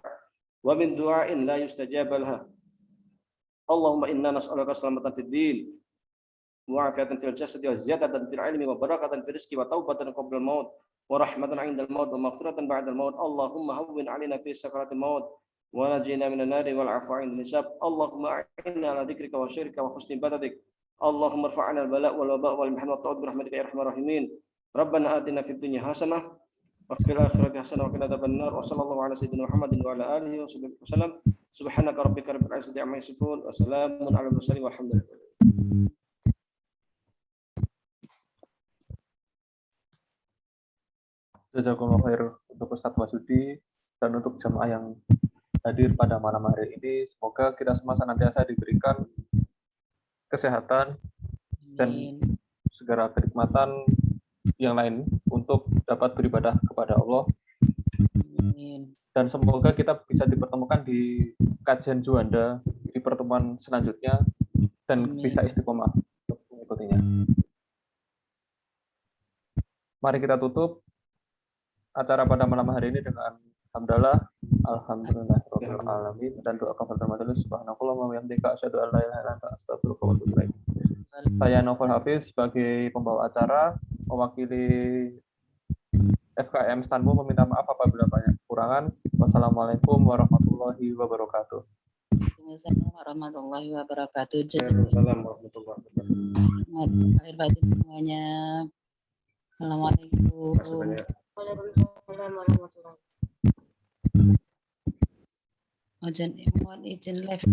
wa min du'ain la yustajab laha. Allahumma inna nas'aluka salamatan fid din wa afiatan fil jasadi wa ziyadatan fil ilmi wa barakatan fil rizqi wa taubatan qabla al maut wa rahmatan 'inda al maut wa maghfiratan ba'da al maut. Allahumma hawwin 'alaina fi sakaratil maut wa najina minan nari wal 'afwa 'inda hisab. Allahumma a'inna 'ala dzikrika wa syukrika wa husni ibadatik. Allahumma rfa'na al-bala' wal waba' wal mihna wat ta'ud bi rahmatika ya arhamar rahimin. Rabbana atina fid dunya hasanah wa fil akhirati hasanah wa qina adzabannar. Wa sallallahu ala sayyidina Muhammadin wa ala alihi wa sahbihi wasallam. Subhanaka rabbika rabbil izzati amma yasifun wa salamun alal mursalin walhamdulillah. Jazakumullah khair untuk Ustadz Wahyudi dan untuk jamaah yang hadir pada malam hari ini. Semoga kita semua senantiasa diberikan kesehatan dan segala kenikmatan yang lain untuk dapat beribadah kepada Allah. Dan semoga kita bisa dipertemukan di kajian Juanda di pertemuan selanjutnya dan bisa istiqomah untuk mengikutinya. Mari kita tutup acara pada malam hari ini dengan hamdalah, alhamdulillahirabbil alamin, dan doa kafaratul majelis. Subhanakallahumma wa bihamdika asyhadu an la ilaha illa anta astaghfiruka wa atubu ilaik. Saya Novel Hafiz sebagai pembawa acara mewakili FKM Stanmu meminta maaf apabila banyak kekurangan. Wassalamualaikum warahmatullahi wabarakatuh. Waalaikumsalam warahmatullahi wabarakatuh. Waalaikumsalam warahmatullahi wabarakatuh. Akhir batin semuanya. Assalamualaikum. Waalaikumsalam warahmatullahi wabarakatuh. Mohon izin live.